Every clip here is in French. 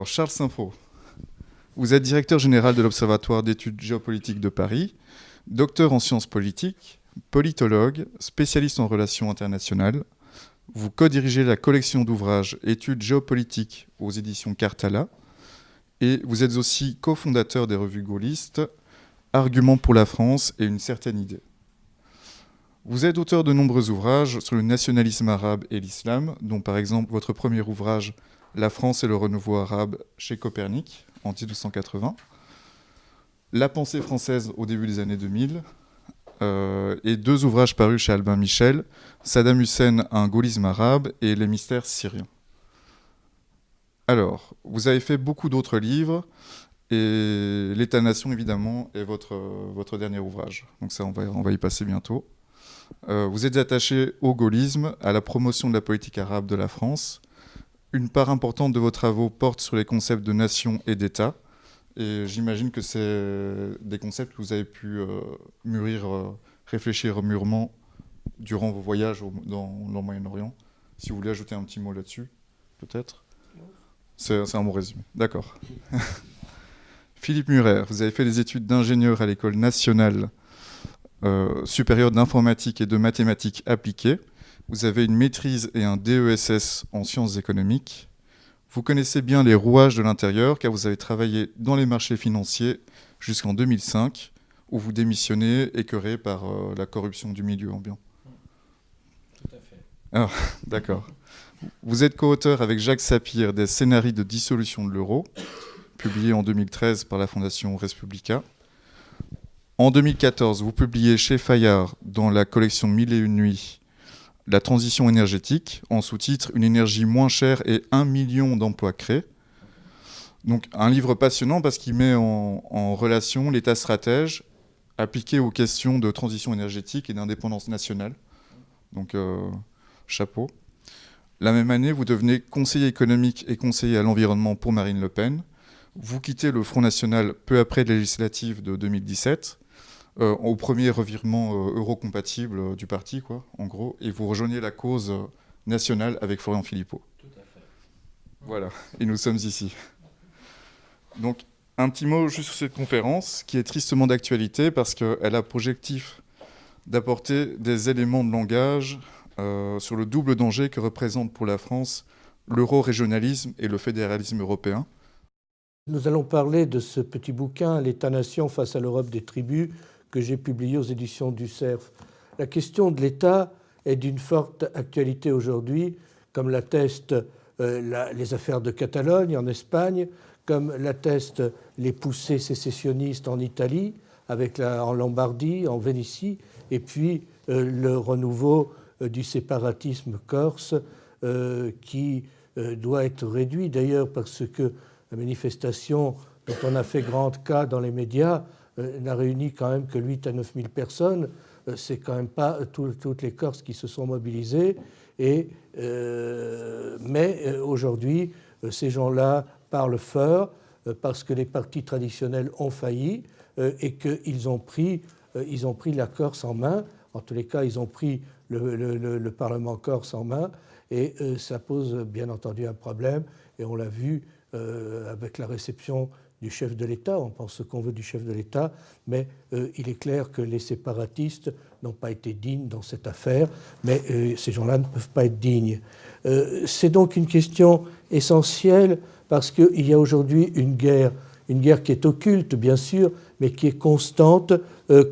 Alors, Charles Saint-Faux, vous êtes directeur général de l'Observatoire d'études géopolitiques de Paris, docteur en sciences politiques, politologue, spécialiste en relations internationales. Vous co-dirigez la collection d'ouvrages Études géopolitiques aux éditions Cartala et vous êtes aussi cofondateur des revues gaullistes Arguments pour la France et une certaine idée. Vous êtes auteur de nombreux ouvrages sur le nationalisme arabe et l'islam, dont par exemple votre premier ouvrage La France et le renouveau arabe chez Copernic en 1280, La pensée française au début des années 2000, et deux ouvrages parus chez Albin Michel, Saddam Hussein, un gaullisme arabe et Les mystères syriens. Alors, vous avez fait beaucoup d'autres livres, et L'État-nation, évidemment, est votre dernier ouvrage. Donc ça, on va y passer bientôt. Vous êtes attaché au gaullisme, à la promotion de la politique arabe de la France. Une part importante de vos travaux porte sur les concepts de nation et d'État. Et j'imagine que c'est des concepts que vous avez pu réfléchir mûrement durant vos voyages dans le Moyen-Orient. Si vous voulez ajouter un petit mot là-dessus, peut-être. C'est un bon résumé. D'accord. Philippe Murer, vous avez fait des études d'ingénieur à l'École nationale supérieure d'informatique et de mathématiques appliquées. Vous avez une maîtrise et un DESS en sciences économiques. Vous connaissez bien les rouages de l'intérieur car vous avez travaillé dans les marchés financiers jusqu'en 2005 où vous démissionnez écœuré par la corruption du milieu ambiant. Tout à fait. Ah, d'accord. Vous êtes co-auteur avec Jacques Sapir des scénarios de dissolution de l'euro, publiés en 2013 par la Fondation Respublica. En 2014, vous publiez chez Fayard, dans la collection Mille et une nuits, La transition énergétique, en sous-titre Une énergie moins chère et 1 million d'emplois créés. Donc un livre passionnant parce qu'il met en relation l'État stratège appliqué aux questions de transition énergétique et d'indépendance nationale. Donc chapeau. La même année, vous devenez conseiller économique et conseiller à l'environnement pour Marine Le Pen. Vous quittez le Front National peu après les législatives de 2017, au premier revirement eurocompatible du parti, quoi, en gros, et vous rejoignez la cause nationale avec Florian Philippot. Tout à fait. Voilà, et nous sommes ici. Donc, un petit mot juste sur cette conférence, qui est tristement d'actualité, parce qu'elle a pour objectif d'apporter des éléments de langage sur le double danger que représente pour la France l'euro-régionalisme et le fédéralisme européen. Nous allons parler de ce petit bouquin, L'État-nation face à l'Europe des tribus, que j'ai publié aux éditions du Cerf. La question de l'État est d'une forte actualité aujourd'hui, comme l'attestent les affaires de Catalogne en Espagne, comme l'attestent les poussées sécessionnistes en Italie, en Lombardie, en Vénétie, et puis le renouveau du séparatisme corse qui doit être réduit d'ailleurs parce que la manifestation dont on a fait grand cas dans les médias n'a réuni quand même que 8 à 9 000 personnes. C'est quand même pas toutes les Corses qui se sont mobilisées. Mais aujourd'hui, ces gens-là parlent fort parce que les partis traditionnels ont failli et qu'ils ont pris la Corse en main. En tous les cas, ils ont pris le Parlement corse en main. Et ça pose bien entendu un problème. Et on l'a vu avec la réception du chef de l'État, on pense ce qu'on veut du chef de l'État, mais il est clair que les séparatistes n'ont pas été dignes dans cette affaire, mais ces gens-là ne peuvent pas être dignes. C'est donc une question essentielle parce qu'il y a aujourd'hui une guerre qui est occulte, bien sûr, mais qui est constante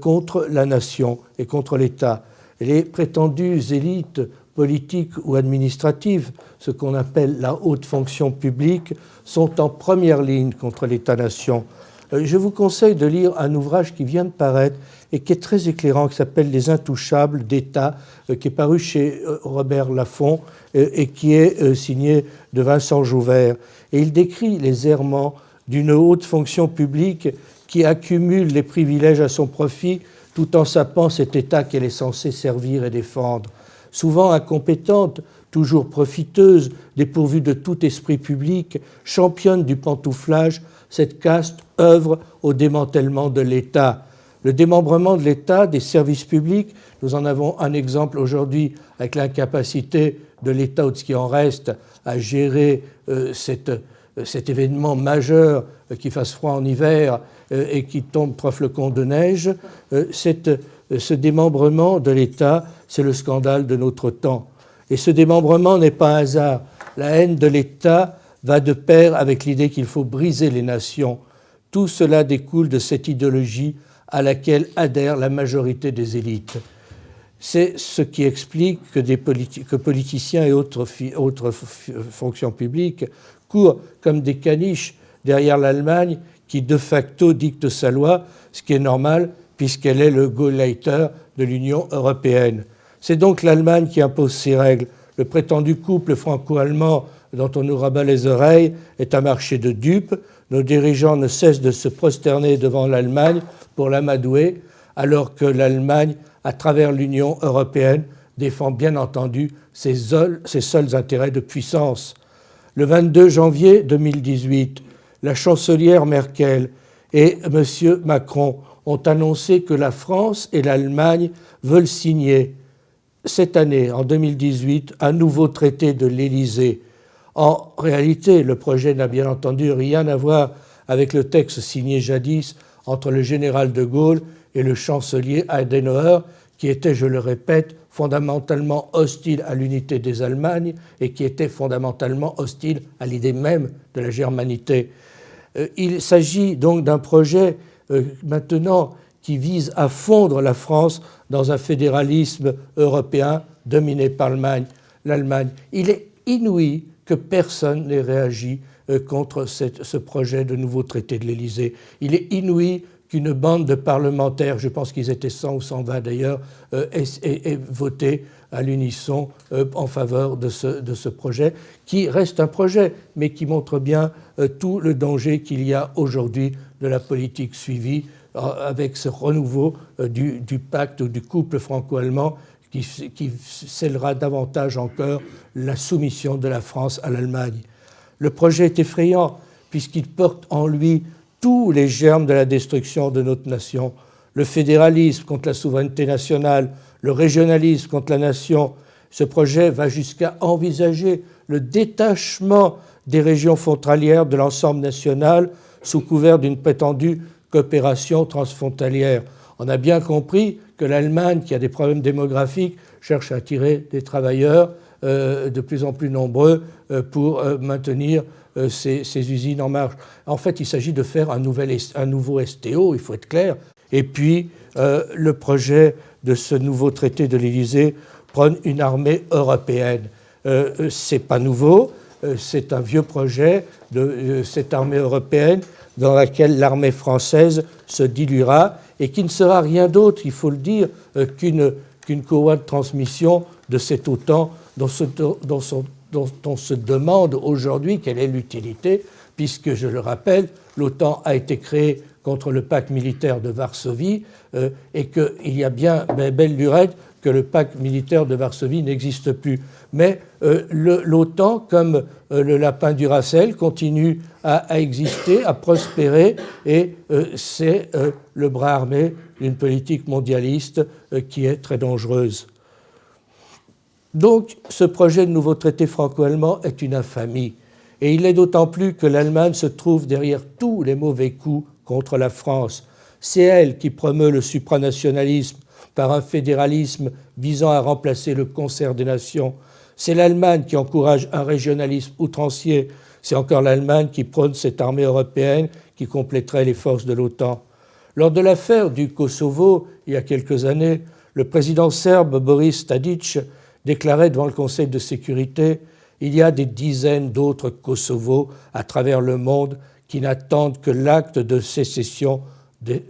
contre la nation et contre l'État. Les prétendues élites politiques ou administratives, ce qu'on appelle la haute fonction publique, sont en première ligne contre l'État-nation. Je vous conseille de lire un ouvrage qui vient de paraître et qui est très éclairant, qui s'appelle « Les intouchables d'État », qui est paru chez Robert Laffont et qui est signé de Vincent Jouvert. Et il décrit les errements d'une haute fonction publique qui accumule les privilèges à son profit tout en sapant cet État qu'elle est censée servir et défendre. Souvent incompétente, toujours profiteuse, dépourvue de tout esprit public, championne du pantouflage, cette caste œuvre au démantèlement de l'État. Le démembrement de l'État, des services publics, nous en avons un exemple aujourd'hui avec l'incapacité de l'État ou de ce qui en reste à gérer cette cet événement majeur qui fasse froid en hiver et qui tombe 3 flocons de neige, ce démembrement de l'État, c'est le scandale de notre temps. Et ce démembrement n'est pas un hasard. La haine de l'État va de pair avec l'idée qu'il faut briser les nations. Tout cela découle de cette idéologie à laquelle adhère la majorité des élites. C'est ce qui explique que politiciens et autres fonctions publiques courent comme des caniches derrière l'Allemagne qui de facto dicte sa loi, ce qui est normal puisqu'elle est le Gauleiter de l'Union européenne. C'est donc l'Allemagne qui impose ses règles. Le prétendu couple franco-allemand dont on nous rabat les oreilles est un marché de dupes. Nos dirigeants ne cessent de se prosterner devant l'Allemagne pour l'amadouer, alors que l'Allemagne, à travers l'Union européenne, défend bien entendu ses seuls intérêts de puissance. Le 22 janvier 2018, la chancelière Merkel et M. Macron ont annoncé que la France et l'Allemagne veulent signer cette année, en 2018, un nouveau traité de l'Élysée. En réalité, le projet n'a bien entendu rien à voir avec le texte signé jadis entre le général de Gaulle et le chancelier Adenauer, qui était, je le répète, fondamentalement hostile à l'unité des Allemagnes et qui était fondamentalement hostile à l'idée même de la germanité. Il s'agit donc d'un projet maintenant qui vise à fondre la France dans un fédéralisme européen dominé par l'Allemagne. Il est inouï que personne n'ait réagi contre ce projet de nouveau traité de l'Élysée. Il est inouï qu'une bande de parlementaires, je pense qu'ils étaient 100 ou 120 d'ailleurs, ait voté à l'unisson en faveur de ce projet, qui reste un projet, mais qui montre bien tout le danger qu'il y a aujourd'hui de la politique suivie avec ce renouveau du pacte ou du couple franco-allemand qui scellera davantage encore la soumission de la France à l'Allemagne. Le projet est effrayant puisqu'il porte en lui tous les germes de la destruction de notre nation. Le fédéralisme contre la souveraineté nationale, le régionalisme contre la nation. Ce projet va jusqu'à envisager le détachement des régions frontalières de l'ensemble national sous couvert d'une prétendue coopération transfrontalière. On a bien compris que l'Allemagne, qui a des problèmes démographiques, cherche à attirer des travailleurs de plus en plus nombreux pour maintenir ces usines en marche. En fait, il s'agit de faire un nouveau STO, il faut être clair. Et puis, le projet de ce nouveau traité de l'Élysée prône une armée européenne. C'est pas nouveau, c'est un vieux projet de cette armée européenne dans laquelle l'armée française se diluera et qui ne sera rien d'autre, il faut le dire, qu'une courroie de transmission de cet OTAN dont on se demande aujourd'hui quelle est l'utilité, puisque, je le rappelle, l'OTAN a été créée contre le pacte militaire de Varsovie et qu'il y a bien belle lurette que le pacte militaire de Varsovie n'existe plus. Mais l'OTAN, comme le lapin Duracell, continue à exister, à prospérer, et c'est le bras armé d'une politique mondialiste qui est très dangereuse. Donc, ce projet de nouveau traité franco-allemand est une infamie. Et il est d'autant plus que l'Allemagne se trouve derrière tous les mauvais coups contre la France. C'est elle qui promeut le supranationalisme par un fédéralisme visant à remplacer le concert des nations. C'est l'Allemagne qui encourage un régionalisme outrancier. C'est encore l'Allemagne qui prône cette armée européenne qui compléterait les forces de l'OTAN. Lors de l'affaire du Kosovo, il y a quelques années, le président serbe Boris Tadić déclarait devant le Conseil de sécurité « Il y a des dizaines d'autres Kosovos à travers le monde qui n'attendent que l'acte de sécession de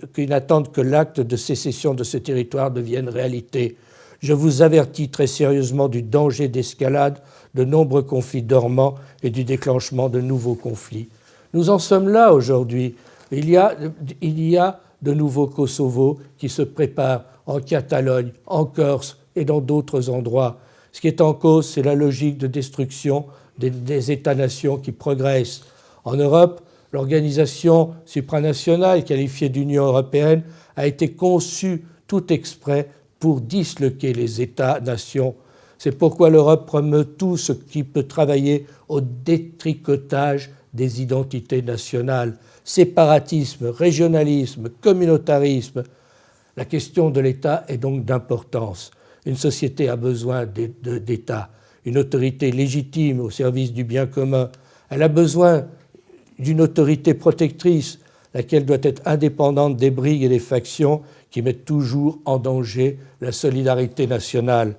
ce territoire devienne réalité. Je vous avertis très sérieusement du danger d'escalade de nombreux conflits dormants et du déclenchement de nouveaux conflits. » Nous en sommes là aujourd'hui. Il y a de nouveaux Kosovos qui se préparent en Catalogne, en Corse et dans d'autres endroits. Ce qui est en cause, c'est la logique de destruction des États-nations qui progressent. En Europe, l'organisation supranationale qualifiée d'Union européenne a été conçue tout exprès pour disloquer les États-nations. C'est pourquoi l'Europe promeut tout ce qui peut travailler au détricotage des identités nationales. Séparatisme, régionalisme, communautarisme. La question de l'État est donc d'importance. Une société a besoin d'État, une autorité légitime au service du bien commun. Elle a besoin d'une autorité protectrice, laquelle doit être indépendante des brigues et des factions qui mettent toujours en danger la solidarité nationale.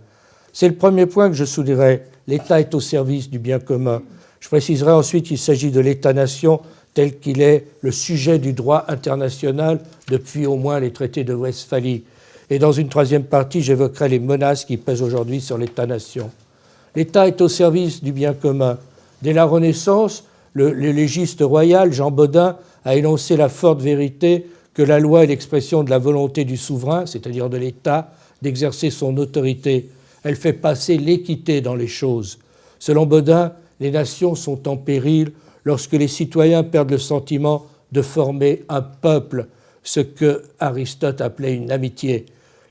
C'est le premier point que je soulèverai. L'État est au service du bien commun. Je préciserai ensuite qu'il s'agit de l'État-nation tel qu'il est le sujet du droit international depuis au moins les traités de Westphalie. Et dans une troisième partie, j'évoquerai les menaces qui pèsent aujourd'hui sur l'État-nation. L'État est au service du bien commun. Dès la Renaissance, le légiste royal Jean Bodin a énoncé la forte vérité que la loi est l'expression de la volonté du souverain, c'est-à-dire de l'État, d'exercer son autorité. Elle fait passer l'équité dans les choses. Selon Bodin, les nations sont en péril lorsque les citoyens perdent le sentiment de former un peuple, ce que Aristote appelait une amitié.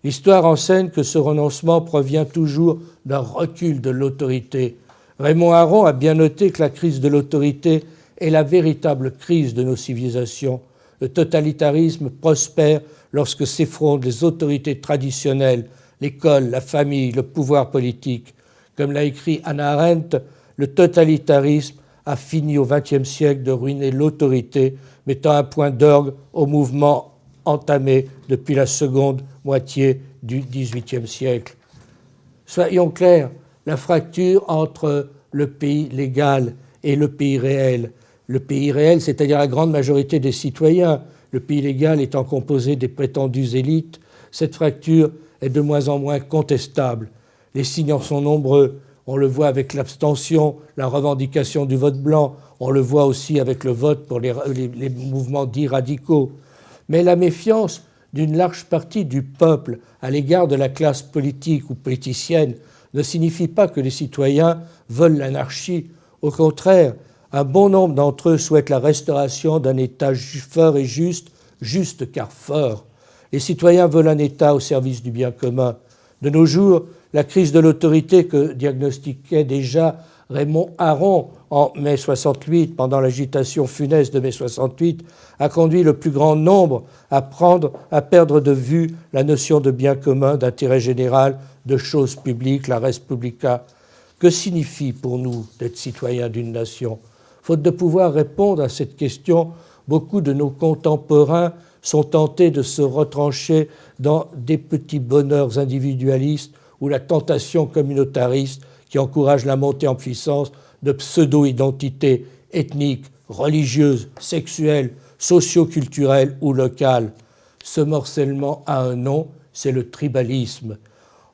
L'histoire enseigne que ce renoncement provient toujours d'un recul de l'autorité. Raymond Aron a bien noté que la crise de l'autorité est la véritable crise de nos civilisations. Le totalitarisme prospère lorsque s'effrontent les autorités traditionnelles, l'école, la famille, le pouvoir politique. Comme l'a écrit Hannah Arendt, le totalitarisme a fini au XXe siècle de ruiner l'autorité, mettant un point d'orgue au mouvement entamé depuis la seconde moitié du XVIIIe siècle. Soyons clairs, la fracture entre le pays légal et le pays réel, c'est-à-dire la grande majorité des citoyens, le pays légal étant composé des prétendues élites, cette fracture est de moins en moins contestable. Les signes en sont nombreux. On le voit avec l'abstention, la revendication du vote blanc. On le voit aussi avec le vote pour les mouvements dits radicaux. Mais la méfiance d'une large partie du peuple à l'égard de la classe politique ou politicienne ne signifie pas que les citoyens veulent l'anarchie. Au contraire, un bon nombre d'entre eux souhaitent la restauration d'un État fort et juste, juste car fort. Les citoyens veulent un État au service du bien commun. De nos jours, la crise de l'autorité que diagnostiquait déjà Raymond Aron en mai 68, pendant l'agitation funeste de mai 68, a conduit le plus grand nombre à perdre de vue la notion de bien commun, d'intérêt général, de choses publiques, la res publica. Que signifie pour nous d'être citoyens d'une nation ? Faute de pouvoir répondre à cette question, beaucoup de nos contemporains sont tentés de se retrancher dans des petits bonheurs individualistes ou la tentation communautariste qui encourage la montée en puissance de pseudo-identités ethniques, religieuses, sexuelles, socio-culturelles ou locales. Ce morcellement a un nom, c'est le tribalisme.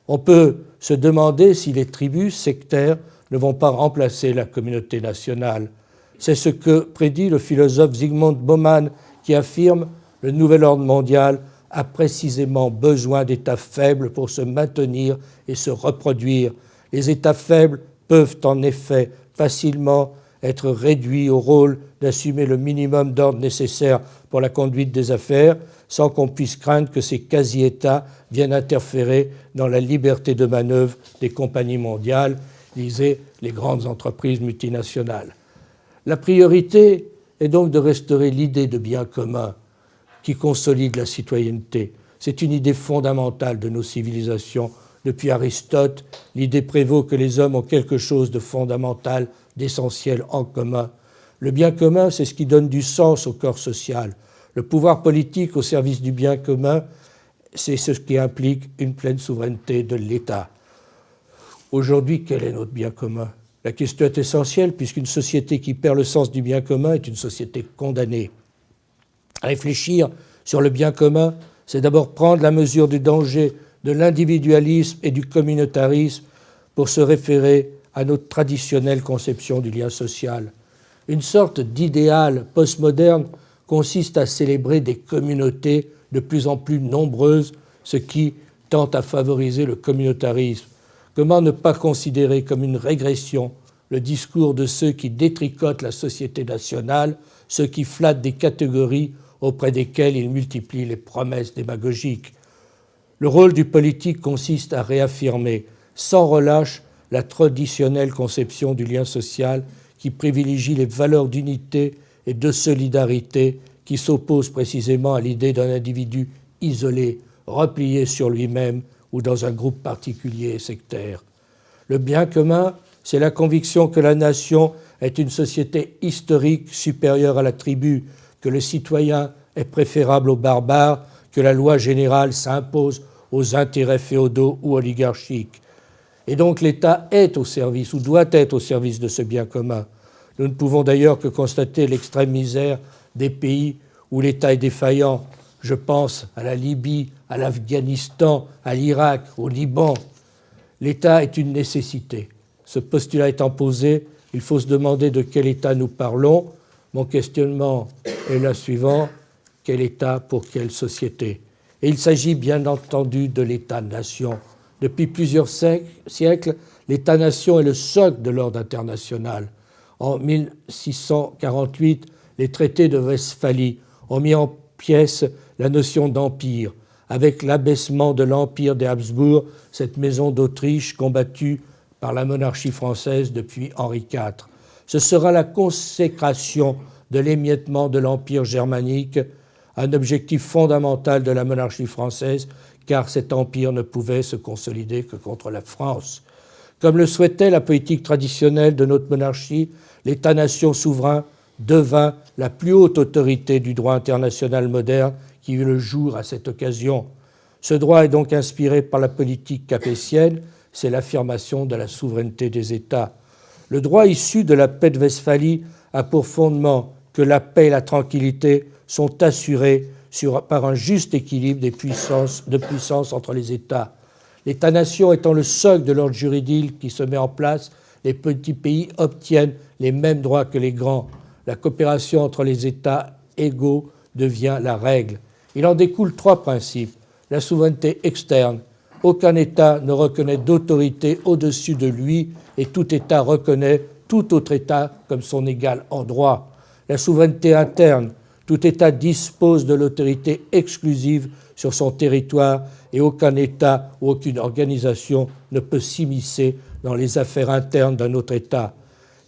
On peut se demander si les tribus sectaires ne vont pas remplacer la communauté nationale. C'est ce que prédit le philosophe Zygmunt Bauman qui affirme « Le nouvel ordre mondial a précisément besoin d'États faibles pour se maintenir et se reproduire. Les États faibles peuvent en effet facilement être réduits au rôle d'assumer le minimum d'ordre nécessaire pour la conduite des affaires, sans qu'on puisse craindre que ces quasi-États viennent interférer dans la liberté de manœuvre des compagnies mondiales, lisez les grandes entreprises multinationales. La priorité est donc de restaurer l'idée de bien commun qui consolide la citoyenneté. C'est une idée fondamentale de nos civilisations. Depuis Aristote, l'idée prévaut que les hommes ont quelque chose de fondamental, d'essentiel en commun. Le bien commun, c'est ce qui donne du sens au corps social. Le pouvoir politique au service du bien commun, c'est ce qui implique une pleine souveraineté de l'État. Aujourd'hui, quel est notre bien commun ? La question est essentielle puisqu'une société qui perd le sens du bien commun est une société condamnée. Réfléchir sur le bien commun, c'est d'abord prendre la mesure du danger de l'individualisme et du communautarisme pour se référer à notre traditionnelle conception du lien social. Une sorte d'idéal postmoderne consiste à célébrer des communautés de plus en plus nombreuses, ce qui tend à favoriser le communautarisme. Comment ne pas considérer comme une régression le discours de ceux qui détricotent la société nationale, ceux qui flattent des catégories auprès desquelles ils multiplient les promesses démagogiques. Le rôle du politique consiste à réaffirmer sans relâche la traditionnelle conception du lien social qui privilégie les valeurs d'unité et de solidarité qui s'opposent précisément à l'idée d'un individu isolé, replié sur lui-même ou dans un groupe particulier et sectaire. Le bien commun, c'est la conviction que la nation est une société historique supérieure à la tribu, que le citoyen est préférable au barbare, que la loi générale s'impose aux intérêts féodaux ou oligarchiques. Et donc l'État est au service, ou doit être au service de ce bien commun. Nous ne pouvons d'ailleurs que constater l'extrême misère des pays où l'État est défaillant. Je pense à la Libye, à l'Afghanistan, à l'Irak, au Liban. L'État est une nécessité. Ce postulat étant posé, il faut se demander de quel État nous parlons. Mon questionnement est le suivant: quel État pour quelle société? Et il s'agit bien entendu de l'État-nation. Depuis plusieurs siècles, l'État-nation est le socle de l'ordre international. En 1648, les traités de Westphalie ont mis en pièces la notion d'empire, avec l'abaissement de l'empire des Habsbourg, cette maison d'Autriche combattue par la monarchie française depuis Henri IV. Ce sera la consécration de l'émiettement de l'empire germanique, un objectif fondamental de la monarchie française, car cet empire ne pouvait se consolider que contre la France. Comme le souhaitait la politique traditionnelle de notre monarchie, l'État-nation souverain devint la plus haute autorité du droit international moderne qui eut le jour à cette occasion. Ce droit est donc inspiré par la politique capétienne, c'est l'affirmation de la souveraineté des États. Le droit issu de la paix de Westphalie a pour fondement que la paix et la tranquillité sont assurées par un juste équilibre de puissance entre les États. L'État-nation étant le socle de l'ordre juridique qui se met en place, les petits pays obtiennent les mêmes droits que les grands. La coopération entre les États égaux devient la règle. Il en découle 3 principes. La souveraineté externe. Aucun État ne reconnaît d'autorité au-dessus de lui et tout État reconnaît tout autre État comme son égal en droit. La souveraineté interne. Tout État dispose de l'autorité exclusive sur son territoire et aucun État ou aucune organisation ne peut s'immiscer dans les affaires internes d'un autre État.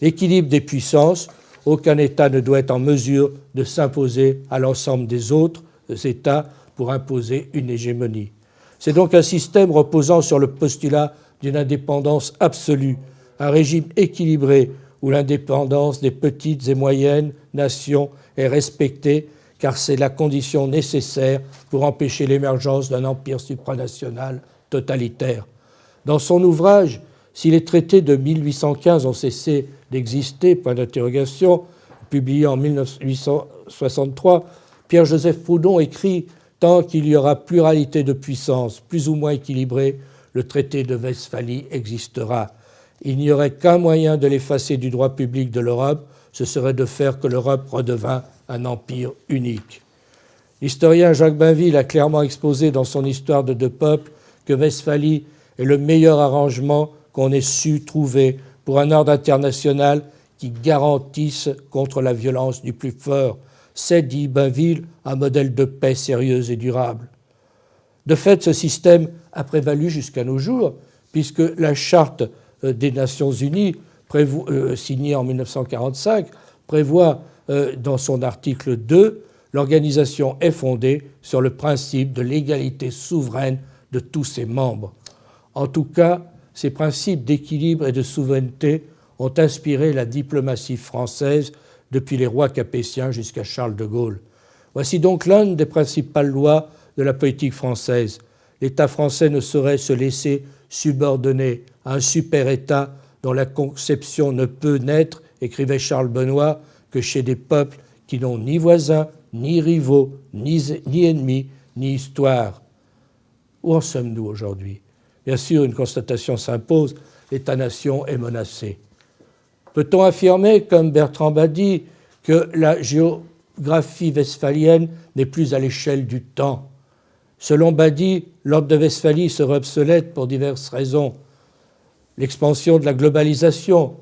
L'équilibre des puissances. Aucun État ne doit être en mesure de s'imposer à l'ensemble des autres États pour imposer une hégémonie. C'est donc un système reposant sur le postulat d'une indépendance absolue, un régime équilibré où l'indépendance des petites et moyennes nations est respectée, car c'est la condition nécessaire pour empêcher l'émergence d'un empire supranational totalitaire. Dans son ouvrage, si les traités de 1815 ont cessé d'exister, point d'interrogation, publié en 1863, Pierre-Joseph Proudhon écrit « Tant qu'il y aura pluralité de puissances, plus ou moins équilibrées, le traité de Westphalie existera. Il n'y aurait qu'un moyen de l'effacer du droit public de l'Europe, ce serait de faire que l'Europe redevint un empire unique. » L'historien Jacques Bainville a clairement exposé dans son Histoire de 2 peuples que Westphalie est le meilleur arrangement qu'on ait su trouver pour un ordre international qui garantisse contre la violence du plus fort. C'est, dit Bainville, un modèle de paix sérieuse et durable. De fait, ce système a prévalu jusqu'à nos jours, puisque la Charte des Nations Unies, signée en 1945, prévoit dans son article 2 « L'organisation est fondée sur le principe de l'égalité souveraine de tous ses membres ». En tout cas, ces principes d'équilibre et de souveraineté ont inspiré la diplomatie française depuis les rois capétiens jusqu'à Charles de Gaulle. Voici donc l'une des principales lois de la politique française. L'État français ne saurait se laisser subordonner à un super-État dont la conception ne peut naître, écrivait Charles Benoît, que chez des peuples qui n'ont ni voisins, ni rivaux, ni ennemis, ni histoire. Où en sommes-nous aujourd'hui ? Bien sûr, une constatation s'impose, l'État-nation est menacé. Peut-on affirmer, comme Bertrand Badi, que la géographie westphalienne n'est plus à l'échelle du temps ? Selon Badi, l'ordre de Westphalie serait obsolète pour diverses raisons. L'expansion de la globalisation,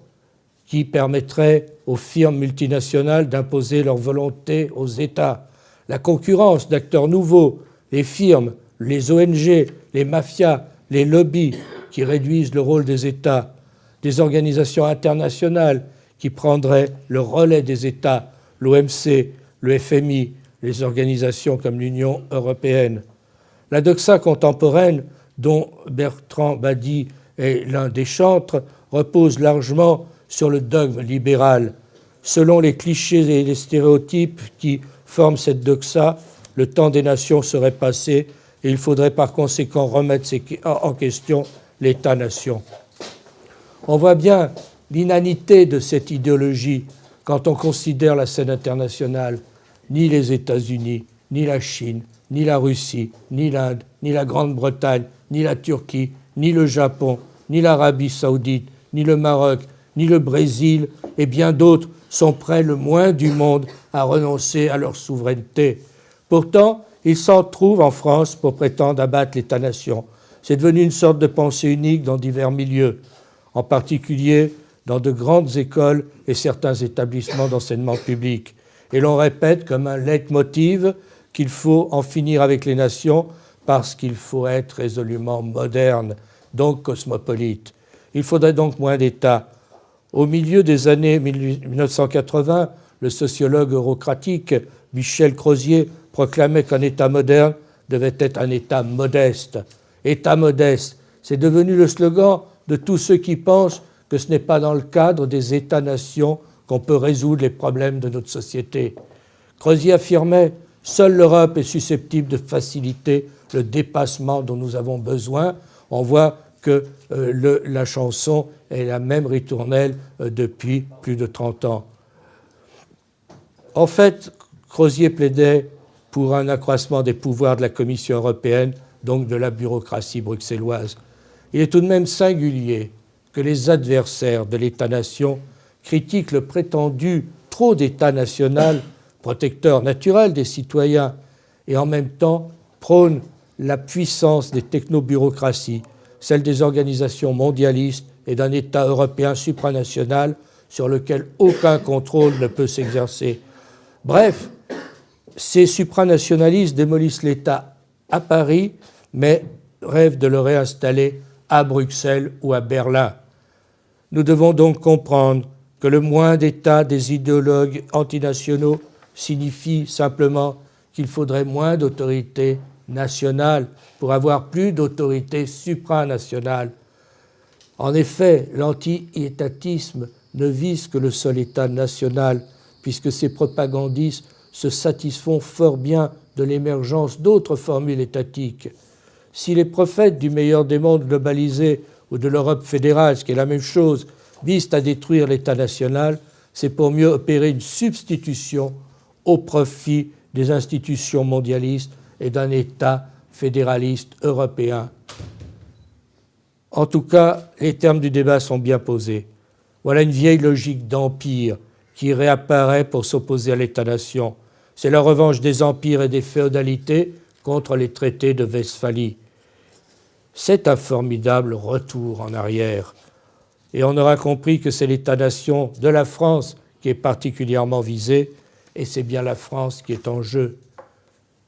qui permettrait aux firmes multinationales d'imposer leur volonté aux États. La concurrence d'acteurs nouveaux, les firmes, les ONG, les mafias, les lobbies qui réduisent le rôle des États, des organisations internationales qui prendrait le relais des États, l'OMC, le FMI, les organisations comme l'Union européenne. La doxa contemporaine, dont Bertrand Badi est l'un des chantres, repose largement sur le dogme libéral. Selon les clichés et les stéréotypes qui forment cette doxa, le temps des nations serait passé et il faudrait par conséquent remettre en question l'État-nation. On voit bien l'inanité de cette idéologie quand on considère la scène internationale. Ni les États-Unis, ni la Chine, ni la Russie, ni l'Inde, ni la Grande-Bretagne, ni la Turquie, ni le Japon, ni l'Arabie saoudite, ni le Maroc, ni le Brésil et bien d'autres sont prêts le moins du monde à renoncer à leur souveraineté. Pourtant, ils s'en trouvent en France pour prétendre abattre l'État-nation. C'est devenu une sorte de pensée unique dans divers milieux, en particulier dans de grandes écoles et certains établissements d'enseignement public. Et l'on répète comme un leitmotiv qu'il faut en finir avec les nations parce qu'il faut être résolument moderne, donc cosmopolite. Il faudrait donc moins d'États. Au milieu des années 1980, le sociologue eurocratique Michel Crozier proclamait qu'un État moderne devait être un État modeste. État modeste, c'est devenu le slogan de tous ceux qui pensent que ce n'est pas dans le cadre des États-nations qu'on peut résoudre les problèmes de notre société. Crozier affirmait « Seule l'Europe est susceptible de faciliter le dépassement dont nous avons besoin ». On voit que la chanson est la même ritournelle depuis plus de 30 ans. En fait, Crozier plaidait pour un accroissement des pouvoirs de la Commission européenne, donc de la bureaucratie bruxelloise. Il est tout de même singulier que les adversaires de l'État-nation critiquent le prétendu trop d'État national, protecteur naturel des citoyens, et en même temps prônent la puissance des technobureaucraties, celle des organisations mondialistes et d'un État européen supranational sur lequel aucun contrôle ne peut s'exercer. Bref, ces supranationalistes démolissent l'État à Paris, mais rêvent de le réinstaller à Bruxelles ou à Berlin. Nous devons donc comprendre que le moins d'États des idéologues antinationaux signifie simplement qu'il faudrait moins d'autorité nationale pour avoir plus d'autorité supranationale. En effet, l'anti-étatisme ne vise que le seul État national, puisque ces propagandistes se satisfont fort bien de l'émergence d'autres formules étatiques. Si les prophètes du meilleur des mondes globalisés ou de l'Europe fédérale, ce qui est la même chose, visent à détruire l'État national, c'est pour mieux opérer une substitution au profit des institutions mondialistes et d'un État fédéraliste européen. En tout cas, les termes du débat sont bien posés. Voilà une vieille logique d'empire qui réapparaît pour s'opposer à l'État-nation. C'est la revanche des empires et des féodalités contre les traités de Westphalie. C'est un formidable retour en arrière. Et on aura compris que c'est l'État-nation de la France qui est particulièrement visé, et c'est bien la France qui est en jeu.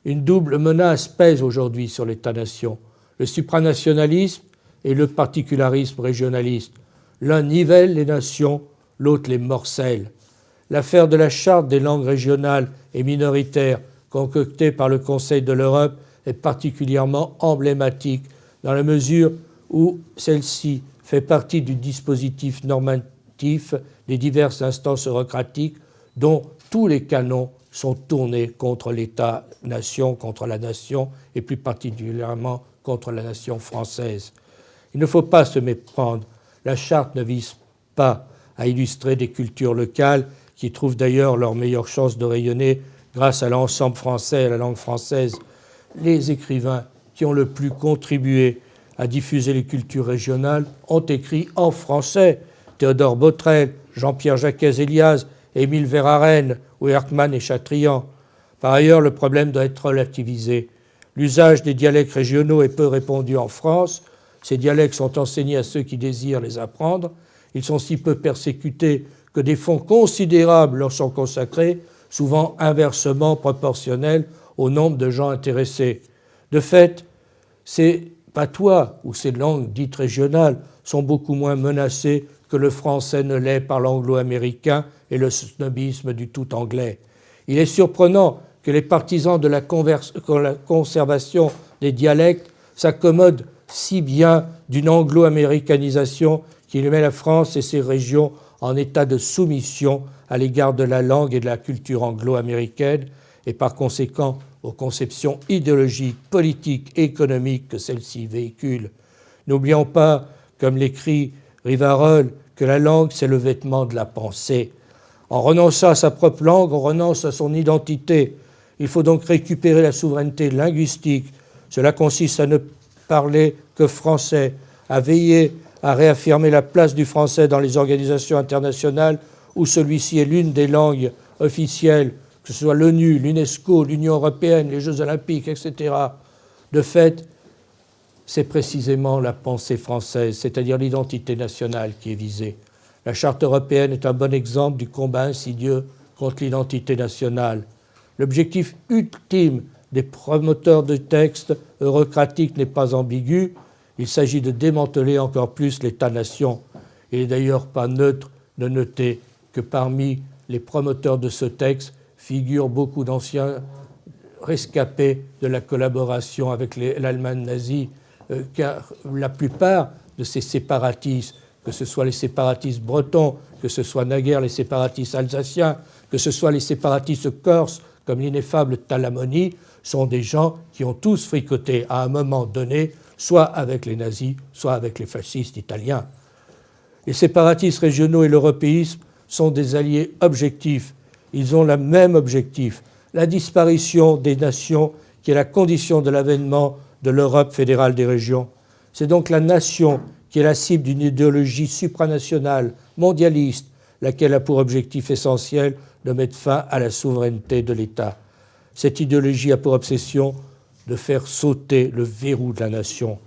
Une double menace pèse aujourd'hui sur l'État-nation, le supranationalisme et le particularisme régionaliste. L'un nivelle les nations, l'autre les morcelle. L'affaire de la charte des langues régionales et minoritaires concoctée par le Conseil de l'Europe est particulièrement emblématique dans la mesure où celle-ci fait partie du dispositif normatif des diverses instances eurocratiques dont tous les canons sont tournés contre l'État-nation, contre la nation et plus particulièrement contre la nation française. Il ne faut pas se méprendre. La charte ne vise pas à illustrer des cultures locales qui trouvent d'ailleurs leur meilleure chance de rayonner grâce à l'ensemble français et à la langue française. Les écrivains qui ont le plus contribué à diffuser les cultures régionales ont écrit en français. Théodore Botrel, Jean-Pierre Jacques-Elias, Émile Verhaeren ou Herckmann et Chatrian. Par ailleurs, le problème doit être relativisé. L'usage des dialectes régionaux est peu répandu en France. Ces dialectes sont enseignés à ceux qui désirent les apprendre. Ils sont si peu persécutés que des fonds considérables leur sont consacrés, souvent inversement proportionnels au nombre de gens intéressés. De fait, ces patois ou ces langues dites régionales sont beaucoup moins menacées que le français ne l'est par l'anglo-américain et le snobisme du tout anglais. Il est surprenant que les partisans de la conservation des dialectes s'accommodent si bien d'une anglo-américanisation qui met la France et ses régions en état de soumission à l'égard de la langue et de la culture anglo-américaine et par conséquent aux conceptions idéologiques, politiques et économiques que celle-ci véhicule. N'oublions pas, comme l'écrit Rivarol, que la langue, c'est le vêtement de la pensée. En renonçant à sa propre langue, on renonce à son identité. Il faut donc récupérer la souveraineté linguistique. Cela consiste à ne parler que français, à veiller à réaffirmer la place du français dans les organisations internationales où celui-ci est l'une des langues officielles, que ce soit l'ONU, l'UNESCO, l'Union européenne, les Jeux olympiques, etc. De fait, c'est précisément la pensée française, c'est-à-dire l'identité nationale qui est visée. La Charte européenne est un bon exemple du combat insidieux contre l'identité nationale. L'objectif ultime des promoteurs de textes eurocratiques n'est pas ambigu. Il s'agit de démanteler encore plus l'État-nation. Il n'est d'ailleurs pas neutre de noter que parmi les promoteurs de ce texte figurent beaucoup d'anciens rescapés de la collaboration avec l'Allemagne nazie, car la plupart de ces séparatistes, que ce soit les séparatistes bretons, que ce soit naguère les séparatistes alsaciens, que ce soit les séparatistes corses, comme l'ineffable Talamoni, sont des gens qui ont tous fricoté à un moment donné, soit avec les nazis, soit avec les fascistes italiens. Les séparatistes régionaux et l'européisme sont des alliés objectifs. Ils ont le même objectif, la disparition des nations qui est la condition de l'avènement de l'Europe fédérale des régions. C'est donc la nation qui est la cible d'une idéologie supranationale, mondialiste, laquelle a pour objectif essentiel de mettre fin à la souveraineté de l'État. Cette idéologie a pour obsession de faire sauter le verrou de la nation.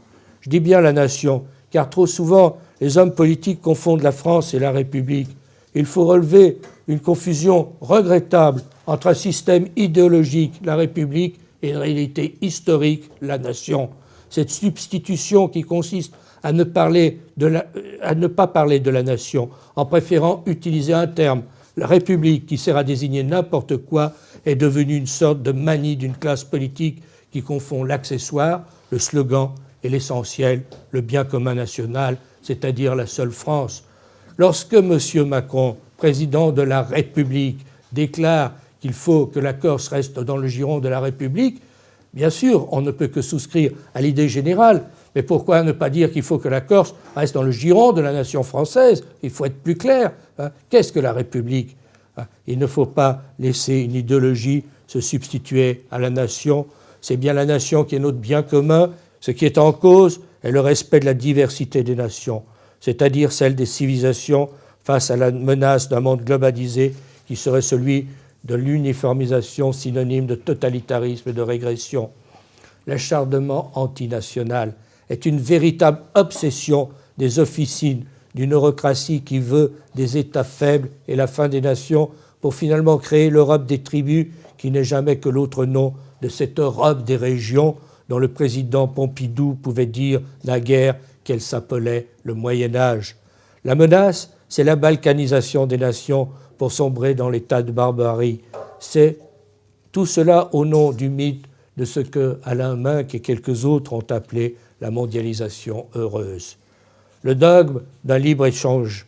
Je dis bien la nation, car trop souvent, les hommes politiques confondent la France et la République. Il faut relever une confusion regrettable entre un système idéologique, la République, et une réalité historique, la nation. Cette substitution qui consiste à ne pas parler de la nation, en préférant utiliser un terme, la République, qui sert à désigner n'importe quoi, est devenue une sorte de manie d'une classe politique qui confond l'accessoire, le slogan, et l'essentiel, le bien commun national, c'est-à-dire la seule France. Lorsque M. Macron, président de la République, déclare qu'il faut que la Corse reste dans le giron de la République, bien sûr, on ne peut que souscrire à l'idée générale, mais pourquoi ne pas dire qu'il faut que la Corse reste dans le giron de la nation française? Il faut être plus clair. Qu'est-ce que la République? Il ne faut pas laisser une idéologie se substituer à la nation. C'est bien la nation qui est notre bien commun. Ce qui est en cause est le respect de la diversité des nations, c'est-à-dire celle des civilisations face à la menace d'un monde globalisé qui serait celui de l'uniformisation synonyme de totalitarisme et de régression. L'acharnement antinational est une véritable obsession des officines d'une eurocratie qui veut des États faibles et la fin des nations pour finalement créer l'Europe des tribus qui n'est jamais que l'autre nom de cette Europe des régions dont le président Pompidou pouvait dire naguère qu'elle s'appelait le Moyen-Âge. La menace, c'est la balkanisation des nations pour sombrer dans l'état de barbarie. C'est tout cela au nom du mythe de ce que Alain Minck et quelques autres ont appelé la mondialisation heureuse. Le dogme d'un libre-échange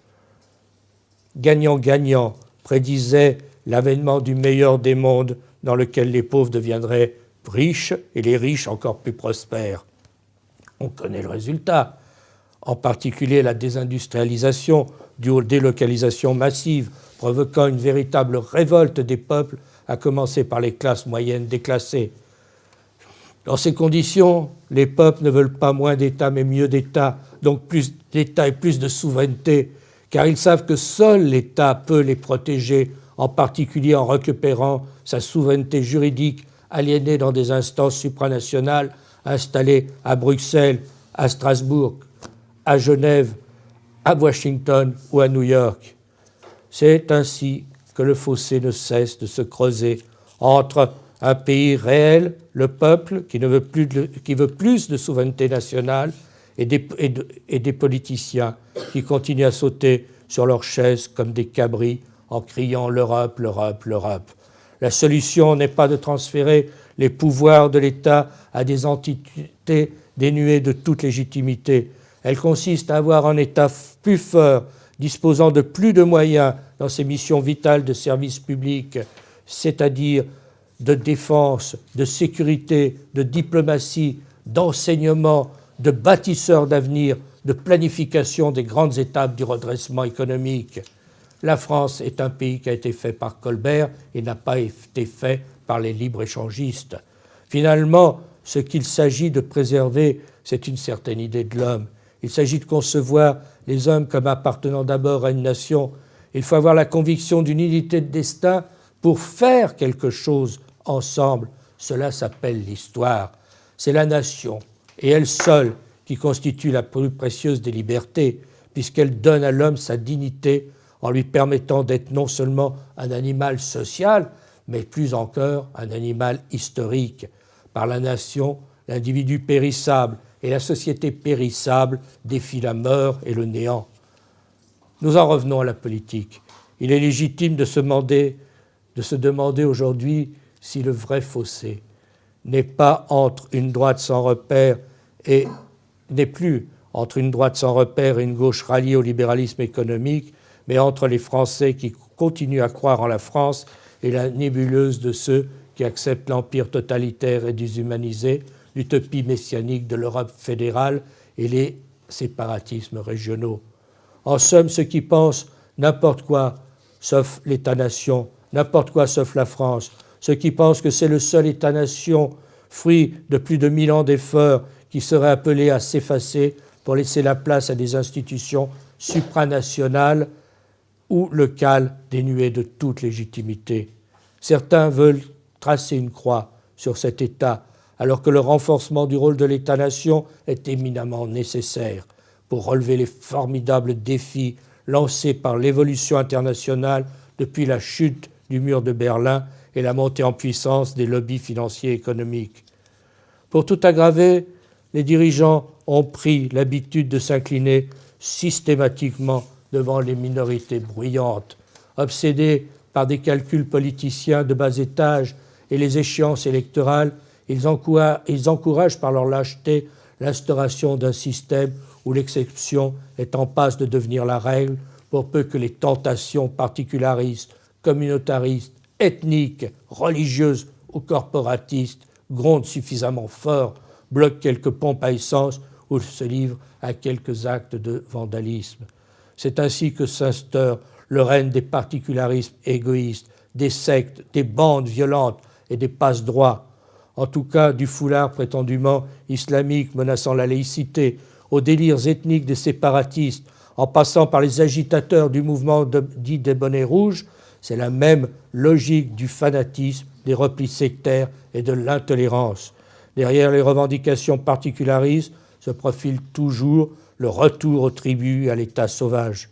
gagnant-gagnant prédisait l'avènement du meilleur des mondes dans lequel les pauvres deviendraient riches et les riches encore plus prospères. On connaît le résultat, en particulier la désindustrialisation due aux délocalisations massives provoquant une véritable révolte des peuples, à commencer par les classes moyennes déclassées. Dans ces conditions, les peuples ne veulent pas moins d'État mais mieux d'État, donc plus d'État et plus de souveraineté, car ils savent que seul l'État peut les protéger, en particulier en récupérant sa souveraineté juridique aliénée dans des instances supranationales installées à Bruxelles, à Strasbourg, à Genève, à Washington ou à New York. C'est ainsi que le fossé ne cesse de se creuser entre un pays réel, le peuple, qui veut plus de souveraineté nationale, et des politiciens qui continuent à sauter sur leurs chaises comme des cabris en criant « l'Europe, l'Europe, l'Europe ». La solution n'est pas de transférer les pouvoirs de l'État à des entités dénuées de toute légitimité. Elle consiste à avoir un État plus fort, disposant de plus de moyens dans ses missions vitales de service public, c'est-à-dire de défense, de sécurité, de diplomatie, d'enseignement, de bâtisseur d'avenir, de planification des grandes étapes du redressement économique. La France est un pays qui a été fait par Colbert et n'a pas été fait par les libre-échangistes. Finalement, ce qu'il s'agit de préserver, c'est une certaine idée de l'homme. Il s'agit de concevoir les hommes comme appartenant d'abord à une nation. Il faut avoir la conviction d'une unité de destin pour faire quelque chose ensemble. Cela s'appelle l'histoire. C'est la nation, et elle seule, qui constitue la plus précieuse des libertés, puisqu'elle donne à l'homme sa dignité en lui permettant d'être non seulement un animal social, mais plus encore un animal historique. Par la nation, l'individu périssable et la société périssable défient la mort et le néant. Nous en revenons à la politique. Il est légitime de se demander aujourd'hui si le vrai fossé n'est pas entre une droite sans repère et n'est plus entre une droite sans repère et une gauche ralliée au libéralisme économique, mais entre les Français qui continuent à croire en la France et la nébuleuse de ceux qui acceptent l'empire totalitaire et déshumanisé, l'utopie messianique de l'Europe fédérale et les séparatismes régionaux. En somme, ceux qui pensent n'importe quoi sauf l'État-nation, n'importe quoi sauf la France, ceux qui pensent que c'est le seul État-nation, fruit de plus de 1000 ans d'efforts, qui serait appelé à s'effacer pour laisser la place à des institutions supranationales ou locales dénuées de toute légitimité. Certains veulent tracer une croix sur cet État, alors que le renforcement du rôle de l'État-nation est éminemment nécessaire pour relever les formidables défis lancés par l'évolution internationale depuis la chute du mur de Berlin et la montée en puissance des lobbies financiers et économiques. Pour tout aggraver, les dirigeants ont pris l'habitude de s'incliner systématiquement devant les minorités bruyantes. Obsédés par des calculs politiciens de bas étage et les échéances électorales, ils encouragent par leur lâcheté l'instauration d'un système où l'exception est en passe de devenir la règle, pour peu que les tentations particularistes, communautaristes, ethniques, religieuses ou corporatistes grondent suffisamment fort, bloquent quelques pompes à essence ou se livrent à quelques actes de vandalisme. C'est ainsi que s'instaure le règne des particularismes égoïstes, des sectes, des bandes violentes et des passe-droits, en tout cas du foulard prétendument islamique menaçant la laïcité, aux délires ethniques des séparatistes, en passant par les agitateurs du mouvement dit des bonnets rouges. C'est la même logique du fanatisme, des replis sectaires et de l'intolérance. Derrière les revendications particularistes se profile toujours le retour aux tribus et à l'état sauvage.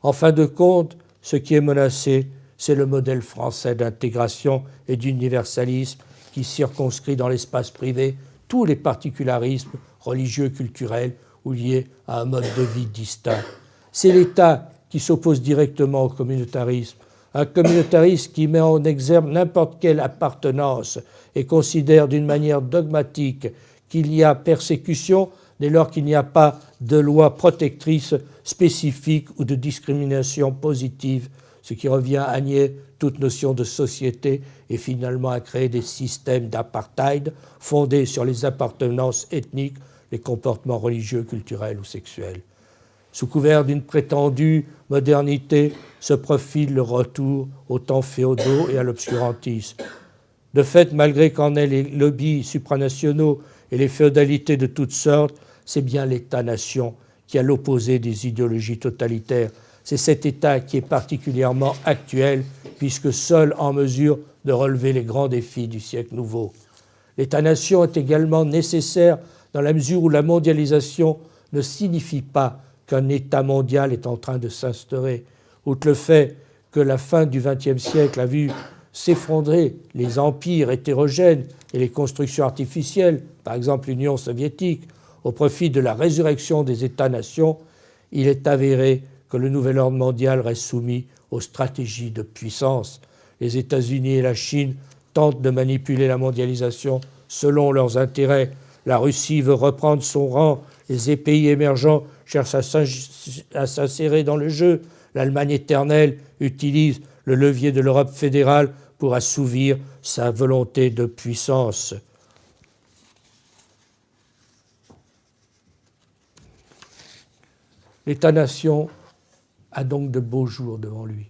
En fin de compte, ce qui est menacé, c'est le modèle français d'intégration et d'universalisme qui circonscrit dans l'espace privé tous les particularismes religieux, culturels ou liés à un mode de vie distinct. C'est l'État qui s'oppose directement au communautarisme, un communautarisme qui met en exergue n'importe quelle appartenance et considère d'une manière dogmatique qu'il y a persécution dès lors qu'il n'y a pas de loi protectrice spécifique ou de discrimination positive, ce qui revient à nier toute notion de société et finalement à créer des systèmes d'apartheid fondés sur les appartenances ethniques, les comportements religieux, culturels ou sexuels. Sous couvert d'une prétendue modernité se profile le retour aux temps féodaux et à l'obscurantisme. De fait, malgré qu'en aient les lobbies supranationaux et les féodalités de toutes sortes, c'est bien l'État-nation qui est à l'opposé des idéologies totalitaires. C'est cet État qui est particulièrement actuel, puisque seul en mesure de relever les grands défis du siècle nouveau. L'État-nation est également nécessaire dans la mesure où la mondialisation ne signifie pas qu'un État mondial est en train de s'instaurer. Outre le fait que la fin du XXe siècle a vu s'effondrer les empires hétérogènes et les constructions artificielles, par exemple l'Union soviétique, au profit de la résurrection des États-nations, il est avéré que le nouvel ordre mondial reste soumis aux stratégies de puissance. Les États-Unis et la Chine tentent de manipuler la mondialisation selon leurs intérêts. La Russie veut reprendre son rang. Les pays émergents cherchent à s'insérer dans le jeu. L'Allemagne éternelle utilise le levier de l'Europe fédérale pour assouvir sa volonté de puissance. L'État-nation a donc de beaux jours devant lui.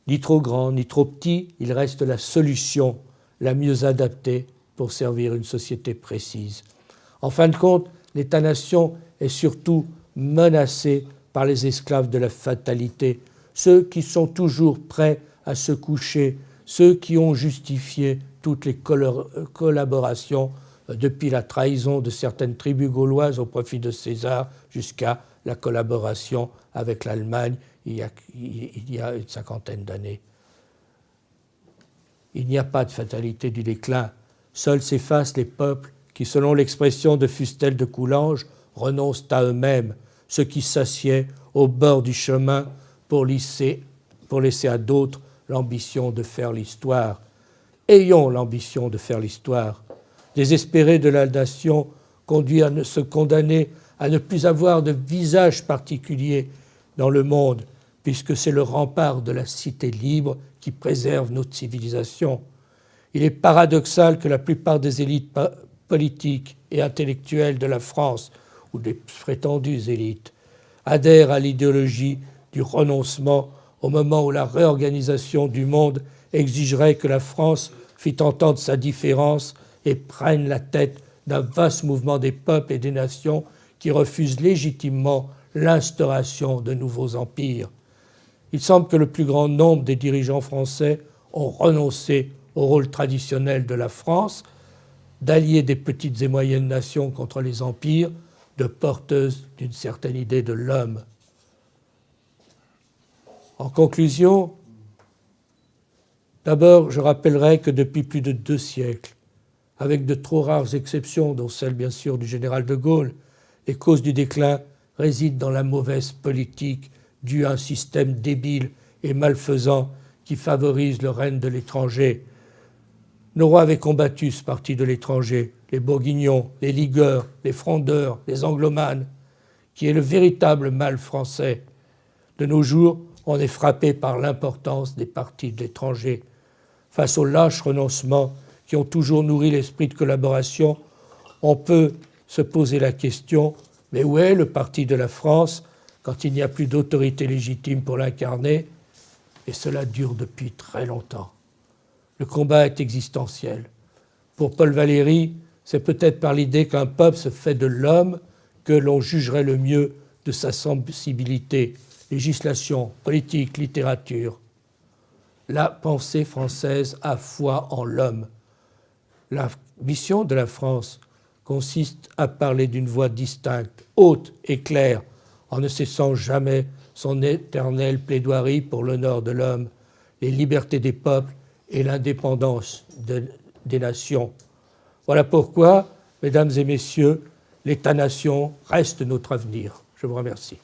Ni trop grand, ni trop petit, il reste la solution la mieux adaptée pour servir une société précise. En fin de compte, l'État-nation est surtout menacé par les esclaves de la fatalité, ceux qui sont toujours prêts à se coucher, ceux qui ont justifié toutes les collaborations depuis la trahison de certaines tribus gauloises au profit de César jusqu'à la collaboration avec l'Allemagne il y a une cinquantaine d'années. Il n'y a pas de fatalité du déclin. Seuls s'effacent les peuples qui, selon l'expression de Fustel de Coulanges, renoncent à eux-mêmes, ceux qui s'assiedent au bord du chemin pour laisser à d'autres l'ambition de faire l'histoire. Ayons l'ambition de faire l'histoire. Désespérer de la nation conduit à se condamner à ne plus avoir de visage particulier dans le monde, puisque c'est le rempart de la cité libre qui préserve notre civilisation. Il est paradoxal que la plupart des élites politiques et intellectuelles de la France, ou des prétendues élites, adhèrent à l'idéologie du renoncement au moment où la réorganisation du monde exigerait que la France fît entendre sa différence et prenne la tête d'un vaste mouvement des peuples et des nations qui refusent légitimement l'instauration de nouveaux empires. Il semble que le plus grand nombre des dirigeants français ont renoncé au rôle traditionnel de la France, d'allier des petites et moyennes nations contre les empires, de porteuses d'une certaine idée de l'homme. En conclusion, d'abord, je rappellerai que depuis plus de 2 siècles, avec de trop rares exceptions, dont celle bien sûr du général de Gaulle, les causes du déclin résident dans la mauvaise politique due à un système débile et malfaisant qui favorise le règne de l'étranger. Nos rois avaient combattu ce parti de l'étranger, les Bourguignons, les Ligueurs, les Frondeurs, les Anglomanes, qui est le véritable mal français. De nos jours, on est frappé par l'importance des partis de l'étranger. Face aux lâches renoncements qui ont toujours nourri l'esprit de collaboration, on peut se poser la question, mais où est le parti de la France quand il n'y a plus d'autorité légitime pour l'incarner? Et cela dure depuis très longtemps. Le combat est existentiel. Pour Paul Valéry, c'est peut-être par l'idée qu'un peuple se fait de l'homme que l'on jugerait le mieux de sa sensibilité, législation, politique, littérature. La pensée française a foi en l'homme. La mission de la France consiste à parler d'une voix distincte, haute et claire, en ne cessant jamais son éternelle plaidoirie pour l'honneur de l'homme, les libertés des peuples et l'indépendance des nations. Voilà pourquoi, mesdames et messieurs, l'État-nation reste notre avenir. Je vous remercie.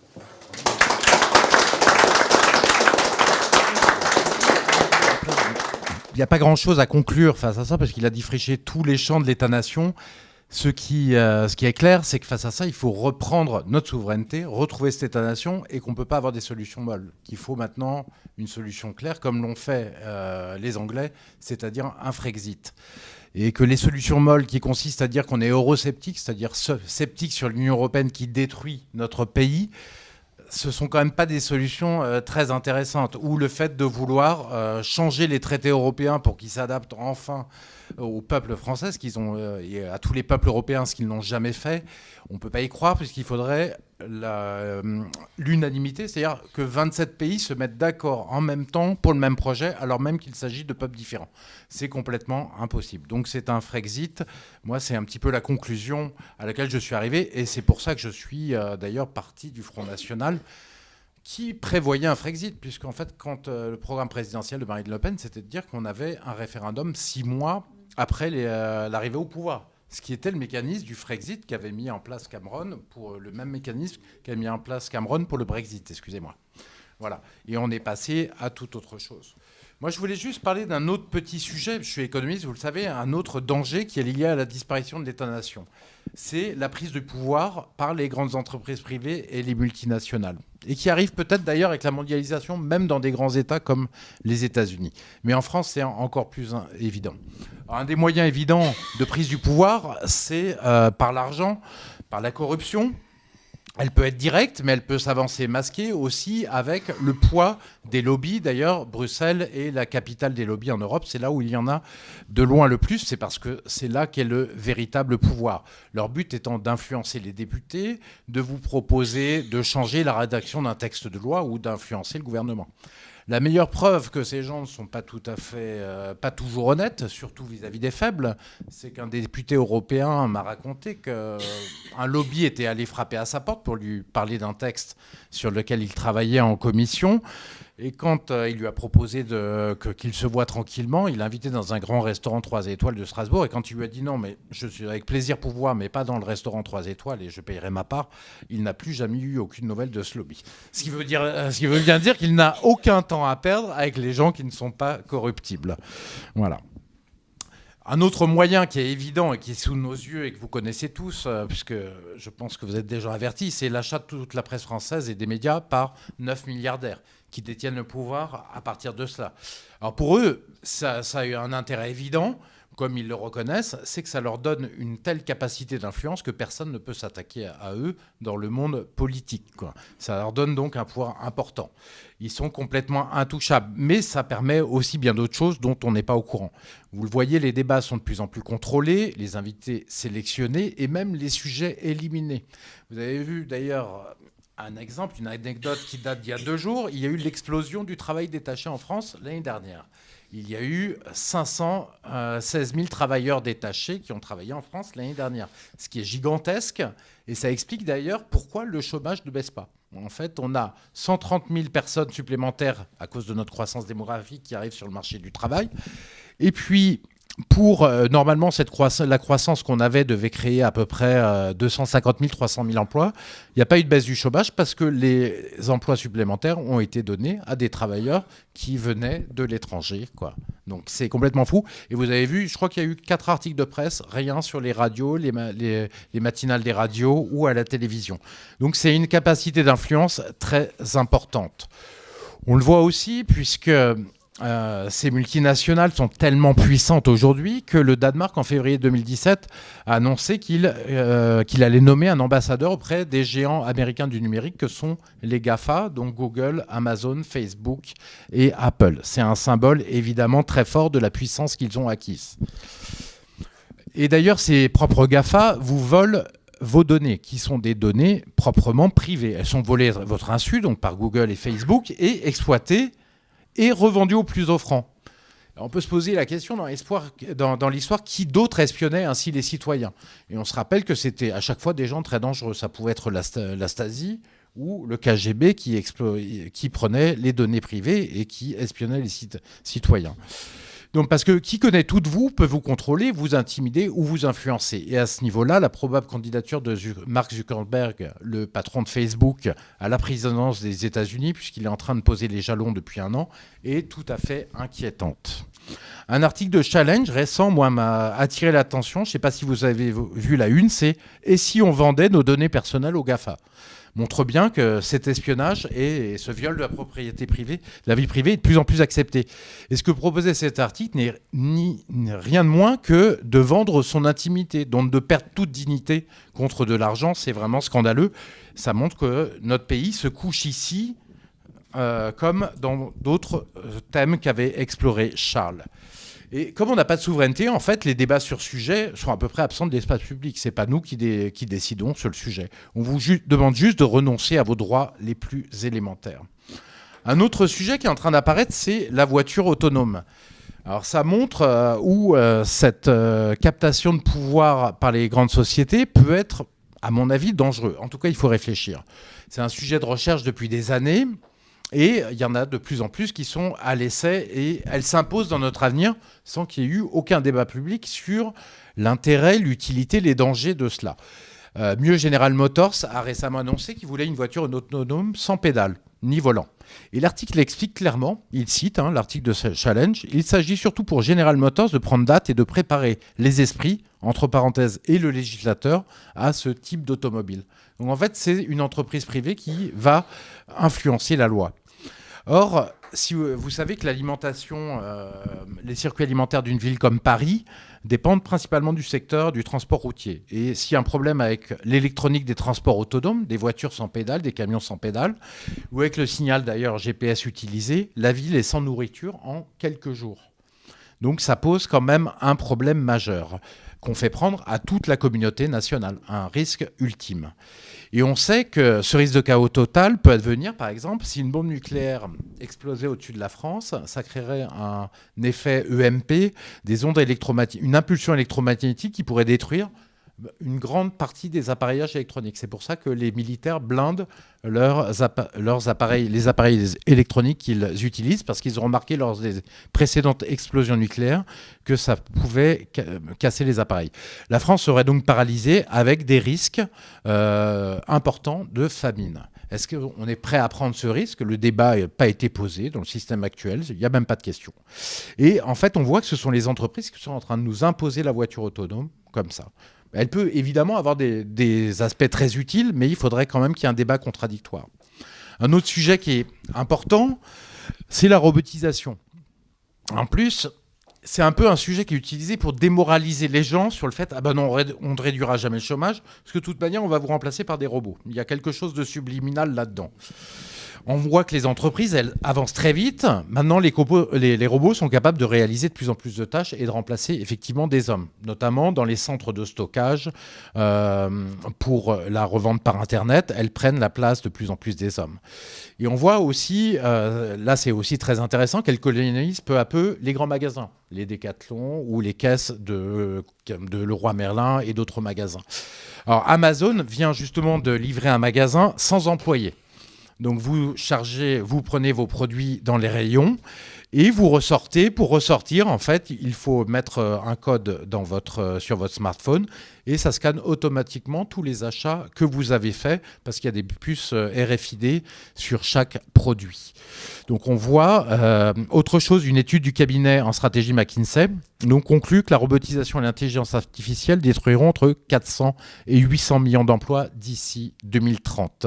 Il n'y a pas grand-chose à conclure face à ça, parce qu'il a défriché tous les champs de l'État-nation. Ce qui est clair, c'est que face à ça, il faut reprendre notre souveraineté, retrouver cet État-nation, et qu'on ne peut pas avoir des solutions molles. Qu'il faut maintenant une solution claire, comme l'ont fait les Anglais, c'est-à-dire un Frexit. Et que les solutions molles qui consistent à dire qu'on est eurosceptique, c'est-à-dire sceptique sur l'Union européenne qui détruit notre pays, ce sont quand même pas des solutions très intéressantes. Ou le fait de vouloir changer les traités européens pour qu'ils s'adaptent enfin au peuple français, et à tous les peuples européens, ce qu'ils n'ont jamais fait. On ne peut pas y croire, puisqu'il faudrait l'unanimité, c'est-à-dire que 27 pays se mettent d'accord en même temps pour le même projet, alors même qu'il s'agit de peuples différents. C'est complètement impossible. Donc c'est un Frexit. Moi, c'est un petit peu la conclusion à laquelle je suis arrivé, et c'est pour ça que je suis d'ailleurs parti du Front National, qui prévoyait un Frexit, puisqu'en fait, quand le programme présidentiel de Marine Le Pen, c'était de dire qu'on avait un référendum 6 mois après l'arrivée au pouvoir. ce qui était le mécanisme du Frexit qu'avait mis en place Cameron, pour le même mécanisme qu'a mis en place Cameron pour le Brexit, excusez-moi. Voilà. Et on est passé à toute autre chose. Moi, je voulais juste parler d'un autre petit sujet. Je suis économiste, vous le savez, un autre danger qui est lié à la disparition de l'État-nation. C'est la prise de pouvoir par les grandes entreprises privées et les multinationales. Et qui arrive peut-être d'ailleurs avec la mondialisation, même dans des grands États comme les États-Unis. Mais en France, c'est encore plus évident. Alors, un des moyens évidents de prise du pouvoir, c'est par l'argent, par la corruption. Elle peut être directe, mais elle peut s'avancer masquée aussi avec le poids des lobbies. D'ailleurs, Bruxelles est la capitale des lobbies en Europe. C'est là où il y en a de loin le plus. C'est parce que c'est là qu'est le véritable pouvoir. Leur but étant d'influencer les députés, de vous proposer de changer la rédaction d'un texte de loi ou d'influencer le gouvernement. La meilleure preuve que ces gens ne sont pas tout à fait, pas toujours honnêtes, surtout vis-à-vis des faibles, c'est qu'un député européen m'a raconté qu'un lobby était allé frapper à sa porte pour lui parler d'un texte sur lequel il travaillait en commission. Et quand il lui a proposé qu'il se voie tranquillement, il l'a invité dans un grand restaurant 3 étoiles de Strasbourg. Et quand il lui a dit non, mais je suis avec plaisir pour voir, mais pas dans le restaurant 3 étoiles et je payerai ma part, il n'a plus jamais eu aucune nouvelle de ce lobby. Ce qui veut bien dire qu'il n'a aucun temps à perdre avec les gens qui ne sont pas corruptibles. Voilà. Un autre moyen qui est évident et qui est sous nos yeux et que vous connaissez tous, puisque je pense que vous êtes déjà avertis, c'est l'achat de toute la presse française et des médias par 9 milliardaires qui détiennent le pouvoir à partir de cela. Alors pour eux, ça a eu un intérêt évident, comme ils le reconnaissent, c'est que ça leur donne une telle capacité d'influence que personne ne peut s'attaquer à eux dans le monde politique, quoi. Ça leur donne donc un pouvoir important. Ils sont complètement intouchables, mais ça permet aussi bien d'autres choses dont on n'est pas au courant. Vous le voyez, les débats sont de plus en plus contrôlés, les invités sélectionnés et même les sujets éliminés. Vous avez vu d'ailleurs un exemple, une anecdote qui date d'il y a 2 jours. Il y a eu l'explosion du travail détaché en France l'année dernière. Il y a eu 516 000 travailleurs détachés qui ont travaillé en France l'année dernière, ce qui est gigantesque. Et ça explique d'ailleurs pourquoi le chômage ne baisse pas. En fait, on a 130 000 personnes supplémentaires à cause de notre croissance démographique qui arrivent sur le marché du travail. Et puis, pour normalement, la croissance qu'on avait devait créer à peu près 250 000, 300 000 emplois. Il n'y a pas eu de baisse du chômage parce que les emplois supplémentaires ont été donnés à des travailleurs qui venaient de l'étranger, quoi. Donc c'est complètement fou. Et vous avez vu, je crois qu'il y a eu 4 articles de presse, rien sur les radios, les matinales des radios ou à la télévision. Donc c'est une capacité d'influence très importante. On le voit aussi puisque ces multinationales sont tellement puissantes aujourd'hui que le Danemark, en février 2017, a annoncé qu'il allait nommer un ambassadeur auprès des géants américains du numérique que sont les GAFA, donc Google, Amazon, Facebook et Apple. C'est un symbole évidemment très fort de la puissance qu'ils ont acquise. Et d'ailleurs, ces propres GAFA vous volent vos données, qui sont des données proprement privées. Elles sont volées à votre insu, donc par Google et Facebook, et exploitées et revendu au plus offrant. On peut se poser la question dans l'histoire, qui d'autre espionnait ainsi les citoyens ? Et on se rappelle que c'était à chaque fois des gens très dangereux. Ça pouvait être la Stasi ou le KGB qui prenait les données privées et qui espionnait les citoyens. Donc, parce que qui connaît tout de vous peut vous contrôler, vous intimider ou vous influencer. Et à ce niveau-là, la probable candidature de Mark Zuckerberg, le patron de Facebook, à la présidence des États-Unis, puisqu'il est en train de poser les jalons depuis 1 an, est tout à fait inquiétante. Un article de Challenge récent, moi, m'a attiré l'attention. Je ne sais pas si vous avez vu la une, c'est « Et si on vendait nos données personnelles aux GAFA ?» montre bien que cet espionnage et ce viol de la propriété privée, de la vie privée, est de plus en plus accepté. Et ce que proposait cet article n'est rien de moins que de vendre son intimité, donc de perdre toute dignité contre de l'argent. C'est vraiment scandaleux. Ça montre que notre pays se couche ici, comme dans d'autres thèmes qu'avait exploré Charles. Et comme on n'a pas de souveraineté, en fait, les débats sur ce sujet sont à peu près absents de l'espace public. Ce n'est pas nous qui décidons sur le sujet. On vous demande juste de renoncer à vos droits les plus élémentaires. Un autre sujet qui est en train d'apparaître, c'est la voiture autonome. Alors ça montre où cette captation de pouvoir par les grandes sociétés peut être, à mon avis, dangereux. En tout cas, il faut réfléchir. C'est un sujet de recherche depuis des années. Et il y en a de plus en plus qui sont à l'essai et elles s'imposent dans notre avenir sans qu'il y ait eu aucun débat public sur l'intérêt, l'utilité, les dangers de cela. Mieux, General Motors a récemment annoncé qu'il voulait une voiture autonome sans pédale ni volant. Et l'article l'explique clairement, il cite l'article de Challenge, il s'agit surtout pour General Motors de prendre date et de préparer les esprits, entre parenthèses, et le législateur à ce type d'automobile. Donc en fait, c'est une entreprise privée qui va influencer la loi. Or, si vous savez que l'alimentation, les circuits alimentaires d'une ville comme Paris dépendent principalement du secteur du transport routier. Et s'il y a un problème avec l'électronique des transports autonomes, des voitures sans pédale, des camions sans pédale, ou avec le signal d'ailleurs GPS utilisé, la ville est sans nourriture en quelques jours. Donc ça pose quand même un problème majeur qu'on fait prendre à toute la communauté nationale, un risque ultime. Et on sait que ce risque de chaos total peut advenir, par exemple, si une bombe nucléaire explosait au-dessus de la France, ça créerait un effet EMP, des ondes électromagnétiques, une impulsion électromagnétique qui pourrait détruire une grande partie des appareillages électroniques. C'est pour ça que les militaires blindent leurs appareils, les appareils électroniques qu'ils utilisent, parce qu'ils ont remarqué lors des précédentes explosions nucléaires que ça pouvait casser les appareils. La France serait donc paralysée avec des risques importants de famine. Est-ce qu'on est prêt à prendre ce risque? Le débat n'a pas été posé dans le système actuel, il n'y a même pas de question. Et en fait, on voit que ce sont les entreprises qui sont en train de nous imposer la voiture autonome comme ça. Elle peut évidemment avoir des aspects très utiles, mais il faudrait quand même qu'il y ait un débat contradictoire. Un autre sujet qui est important, c'est la robotisation. En plus, c'est un peu un sujet qui est utilisé pour démoraliser les gens sur le fait « non, on ne réduira jamais le chômage, parce que de toute manière, on va vous remplacer par des robots ». Il y a quelque chose de subliminal là-dedans. On voit que les entreprises, elles avancent très vite. Maintenant, les robots sont capables de réaliser de plus en plus de tâches et de remplacer effectivement des hommes, notamment dans les centres de stockage. Pour la revente par Internet, elles prennent la place de plus en plus des hommes. Et on voit aussi, là c'est aussi très intéressant, qu'elles colonisent peu à peu les grands magasins, les Decathlon ou les caisses de Leroy Merlin et d'autres magasins. Alors Amazon vient justement de livrer un magasin sans employés. Donc vous prenez vos produits dans les rayons et vous ressortez. Pour ressortir, en fait, il faut mettre un code sur votre smartphone et ça scanne automatiquement tous les achats que vous avez faits parce qu'il y a des puces RFID sur chaque produit. Donc on voit autre chose, une étude du cabinet en stratégie McKinsey nous conclut que la robotisation et l'intelligence artificielle détruiront entre 400 et 800 millions d'emplois d'ici 2030.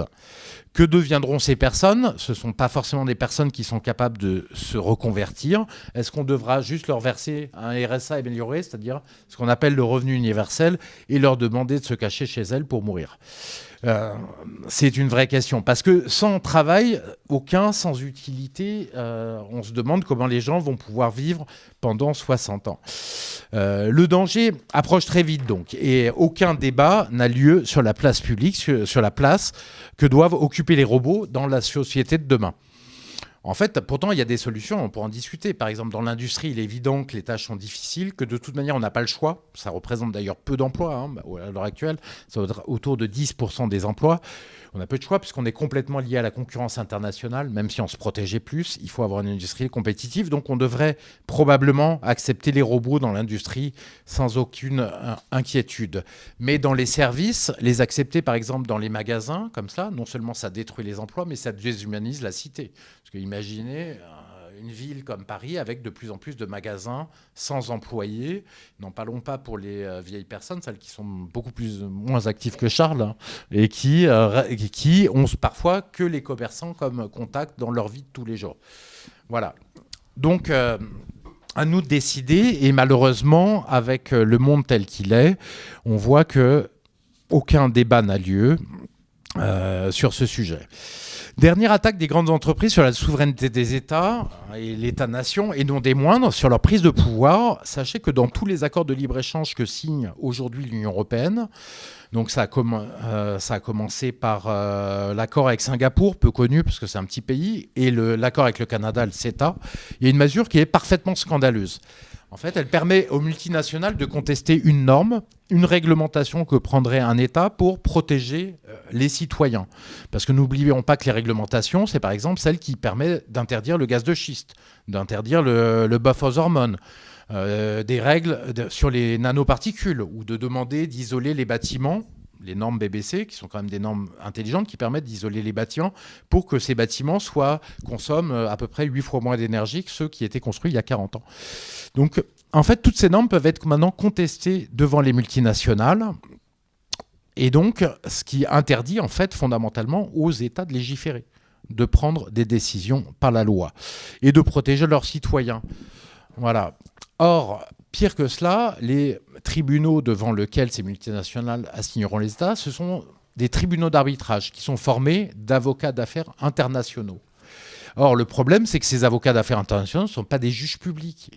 Que deviendront ces personnes? Ce ne sont pas forcément des personnes qui sont capables de se reconvertir. Est-ce qu'on devra juste leur verser un RSA amélioré, c'est-à-dire ce qu'on appelle le revenu universel, et leur demander de se cacher chez elles pour mourir? C'est une vraie question. Parce que sans travail, sans utilité, on se demande comment les gens vont pouvoir vivre pendant 60 ans. Le danger approche très vite donc. Et aucun débat n'a lieu sur la place publique, sur la place que doivent occuper les robots dans la société de demain. En fait, pourtant, il y a des solutions, on pourra en discuter. Par exemple, dans l'industrie, il est évident que les tâches sont difficiles, que de toute manière, on n'a pas le choix. Ça représente d'ailleurs peu d'emplois. À l'heure actuelle, ça va être autour de 10% des emplois. On a peu de choix puisqu'on est complètement lié à la concurrence internationale. Même si on se protégeait plus, il faut avoir une industrie compétitive. Donc, on devrait probablement accepter les robots dans l'industrie sans aucune inquiétude. Mais dans les services, les accepter, par exemple, dans les magasins, comme ça, non seulement ça détruit les emplois, mais ça déshumanise la cité. Parce que imaginez une ville comme Paris avec de plus en plus de magasins sans employés. N'en parlons pas pour les vieilles personnes, celles qui sont moins actives que Charles, et qui ont parfois que les commerçants comme contact dans leur vie de tous les jours. Voilà. Donc, à nous de décider. Et malheureusement, avec le monde tel qu'il est, on voit qu'aucun débat n'a lieu sur ce sujet. Dernière attaque des grandes entreprises sur la souveraineté des États et l'État-nation, et non des moindres, sur leur prise de pouvoir. Sachez que dans tous les accords de libre-échange que signe aujourd'hui l'Union européenne, donc ça a commencé par l'accord avec Singapour, peu connu parce que c'est un petit pays, et l'accord avec le Canada, le CETA, il y a une mesure qui est parfaitement scandaleuse. En fait, elle permet aux multinationales de contester une norme, une réglementation que prendrait un État pour protéger les citoyens. Parce que n'oublions pas que les réglementations, c'est par exemple celle qui permet d'interdire le gaz de schiste, d'interdire le bœuf aux hormones, des règles sur les nanoparticules ou de demander d'isoler les bâtiments, les normes BBC, qui sont quand même des normes intelligentes qui permettent d'isoler les bâtiments pour que ces bâtiments consomment à peu près 8 fois moins d'énergie que ceux qui étaient construits il y a 40 ans. Donc, en fait, toutes ces normes peuvent être maintenant contestées devant les multinationales. Et donc, ce qui interdit, en fait, fondamentalement aux États de légiférer, de prendre des décisions par la loi et de protéger leurs citoyens. Voilà. Or, pire que cela, les tribunaux devant lesquels ces multinationales assigneront les États, ce sont des tribunaux d'arbitrage qui sont formés d'avocats d'affaires internationaux. Or, le problème, c'est que ces avocats d'affaires internationaux ne sont pas des juges publics.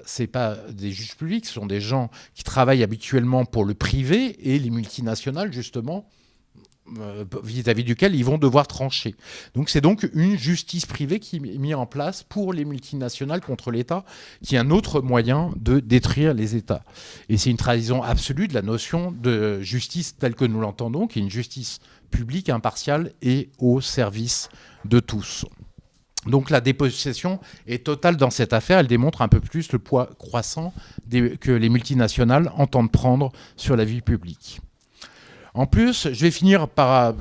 Ce n'est pas des juges publics, ce sont des gens qui travaillent habituellement pour le privé et les multinationales, justement, vis-à-vis duquel ils vont devoir trancher. Donc c'est donc une justice privée qui est mise en place pour les multinationales contre l'État, qui est un autre moyen de détruire les États. Et c'est une trahison absolue de la notion de justice telle que nous l'entendons, qui est une justice publique, impartiale et au service de tous. Donc la dépossession est totale dans cette affaire. Elle démontre un peu plus le poids croissant que les multinationales entendent prendre sur la vie publique. En plus, je vais finir par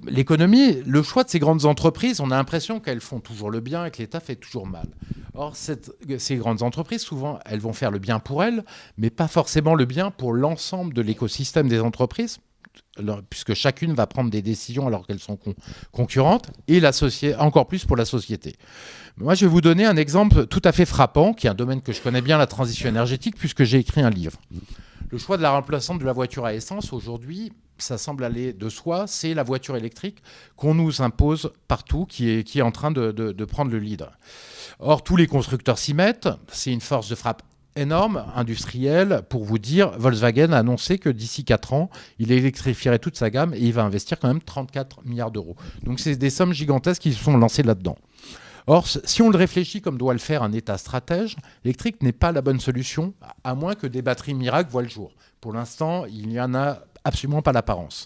l'économie. Le choix de ces grandes entreprises, on a l'impression qu'elles font toujours le bien et que l'État fait toujours mal. Or, ces grandes entreprises, souvent, elles vont faire le bien pour elles, mais pas forcément le bien pour l'ensemble de l'écosystème des entreprises, puisque chacune va prendre des décisions alors qu'elles sont concurrentes, et encore plus pour la société. Moi, je vais vous donner un exemple tout à fait frappant, qui est un domaine que je connais bien, la transition énergétique, puisque j'ai écrit un livre. Le choix de la remplaçante de la voiture à essence, aujourd'hui, ça semble aller de soi, c'est la voiture électrique qu'on nous impose partout, qui est en train de prendre le lead. Or, tous les constructeurs s'y mettent, c'est une force de frappe énorme, industrielle. Pour vous dire, Volkswagen a annoncé que d'ici 4 ans, il électrifierait toute sa gamme et il va investir quand même 34 milliards d'euros. Donc c'est des sommes gigantesques qui se sont lancées là-dedans. Or, si on le réfléchit comme doit le faire un État stratège, l'électrique n'est pas la bonne solution, à moins que des batteries miracles voient le jour. Pour l'instant, il n'y en a absolument pas l'apparence.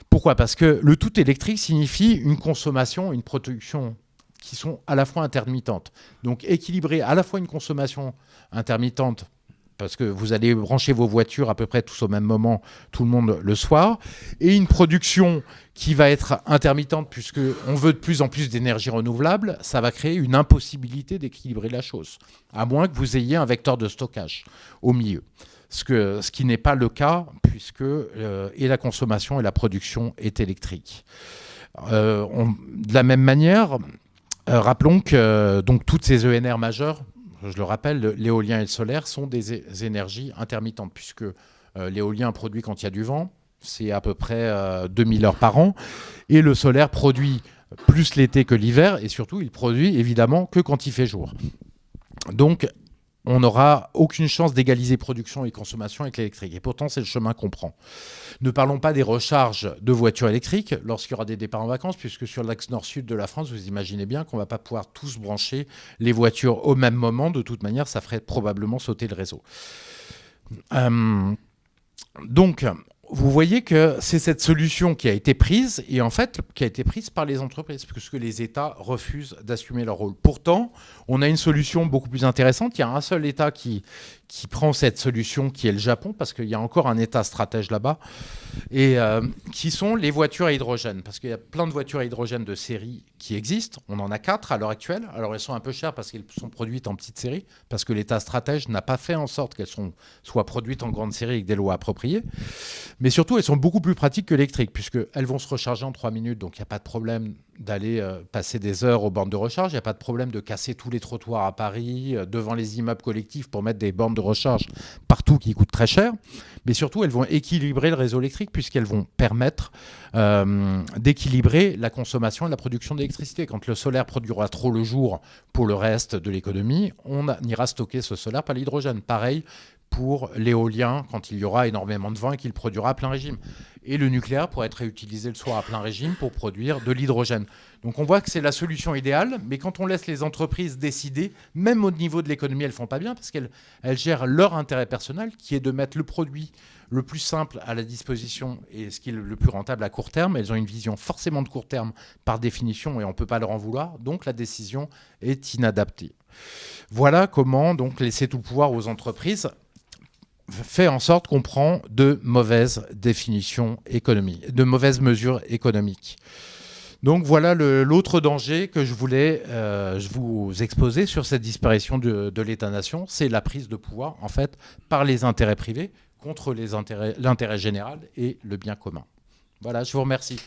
Pourquoi ? Parce que le tout électrique signifie une consommation, une production qui sont à la fois intermittentes. Donc équilibrer à la fois une consommation intermittente, parce que vous allez brancher vos voitures à peu près tous au même moment, tout le monde le soir, et une production qui va être intermittente puisqu'on veut de plus en plus d'énergie renouvelable, ça va créer une impossibilité d'équilibrer la chose, à moins que vous ayez un vecteur de stockage au milieu. Ce qui n'est pas le cas puisque et la consommation et la production est électrique. De la même manière, rappelons que donc, toutes ces ENR majeures, je le rappelle, l'éolien et le solaire sont des énergies intermittentes, puisque l'éolien produit quand il y a du vent, c'est à peu près 2000 heures par an, et le solaire produit plus l'été que l'hiver, et surtout, il produit évidemment que quand il fait jour. Donc, on n'aura aucune chance d'égaliser production et consommation avec l'électrique. Et pourtant, c'est le chemin qu'on prend. Ne parlons pas des recharges de voitures électriques lorsqu'il y aura des départs en vacances, puisque sur l'axe nord-sud de la France, vous imaginez bien qu'on ne va pas pouvoir tous brancher les voitures au même moment. De toute manière, ça ferait probablement sauter le réseau. Donc, vous voyez que c'est cette solution qui a été prise, et en fait, qui a été prise par les entreprises, puisque les États refusent d'assumer leur rôle. Pourtant, on a une solution beaucoup plus intéressante. Il y a un seul État qui prend cette solution, qui est le Japon, parce qu'il y a encore un État stratège là-bas, et qui sont les voitures à hydrogène. Parce qu'il y a plein de voitures à hydrogène de série qui existent. On en a 4 à l'heure actuelle. Alors, elles sont un peu chères parce qu'elles sont produites en petite série, parce que l'État stratège n'a pas fait en sorte qu'elles soient produites en grande série avec des lois appropriées. Mais surtout, elles sont beaucoup plus pratiques que l'électrique, puisqu'elles vont se recharger en 3 minutes. Donc, il n'y a pas de problème d'aller passer des heures aux bornes de recharge. Il n'y a pas de problème de casser tous les trottoirs à Paris, devant les immeubles collectifs pour mettre des bornes de recharge partout qui coûtent très cher. Mais surtout, elles vont équilibrer le réseau électrique puisqu'elles vont permettre d'équilibrer la consommation et la production d'électricité. Quand le solaire produira trop le jour pour le reste de l'économie, on ira stocker ce solaire par l'hydrogène. Pareil pour l'éolien quand il y aura énormément de vent et qu'il produira à plein régime. Et le nucléaire pourrait être réutilisé le soir à plein régime pour produire de l'hydrogène. Donc on voit que c'est la solution idéale, mais quand on laisse les entreprises décider, même au niveau de l'économie, elles ne font pas bien parce qu'elles gèrent leur intérêt personnel, qui est de mettre le produit le plus simple à la disposition et ce qui est le plus rentable à court terme. Elles ont une vision forcément de court terme par définition et on ne peut pas leur en vouloir. Donc la décision est inadaptée. Voilà comment donc laisser tout le pouvoir aux entreprises fait en sorte qu'on prend de mauvaises définitions économiques, de mauvaises mesures économiques. Donc voilà l'autre danger que je voulais vous exposer sur cette disparition de l'État-nation, c'est la prise de pouvoir en fait par les intérêts privés contre l'intérêt général et le bien commun. Voilà, je vous remercie.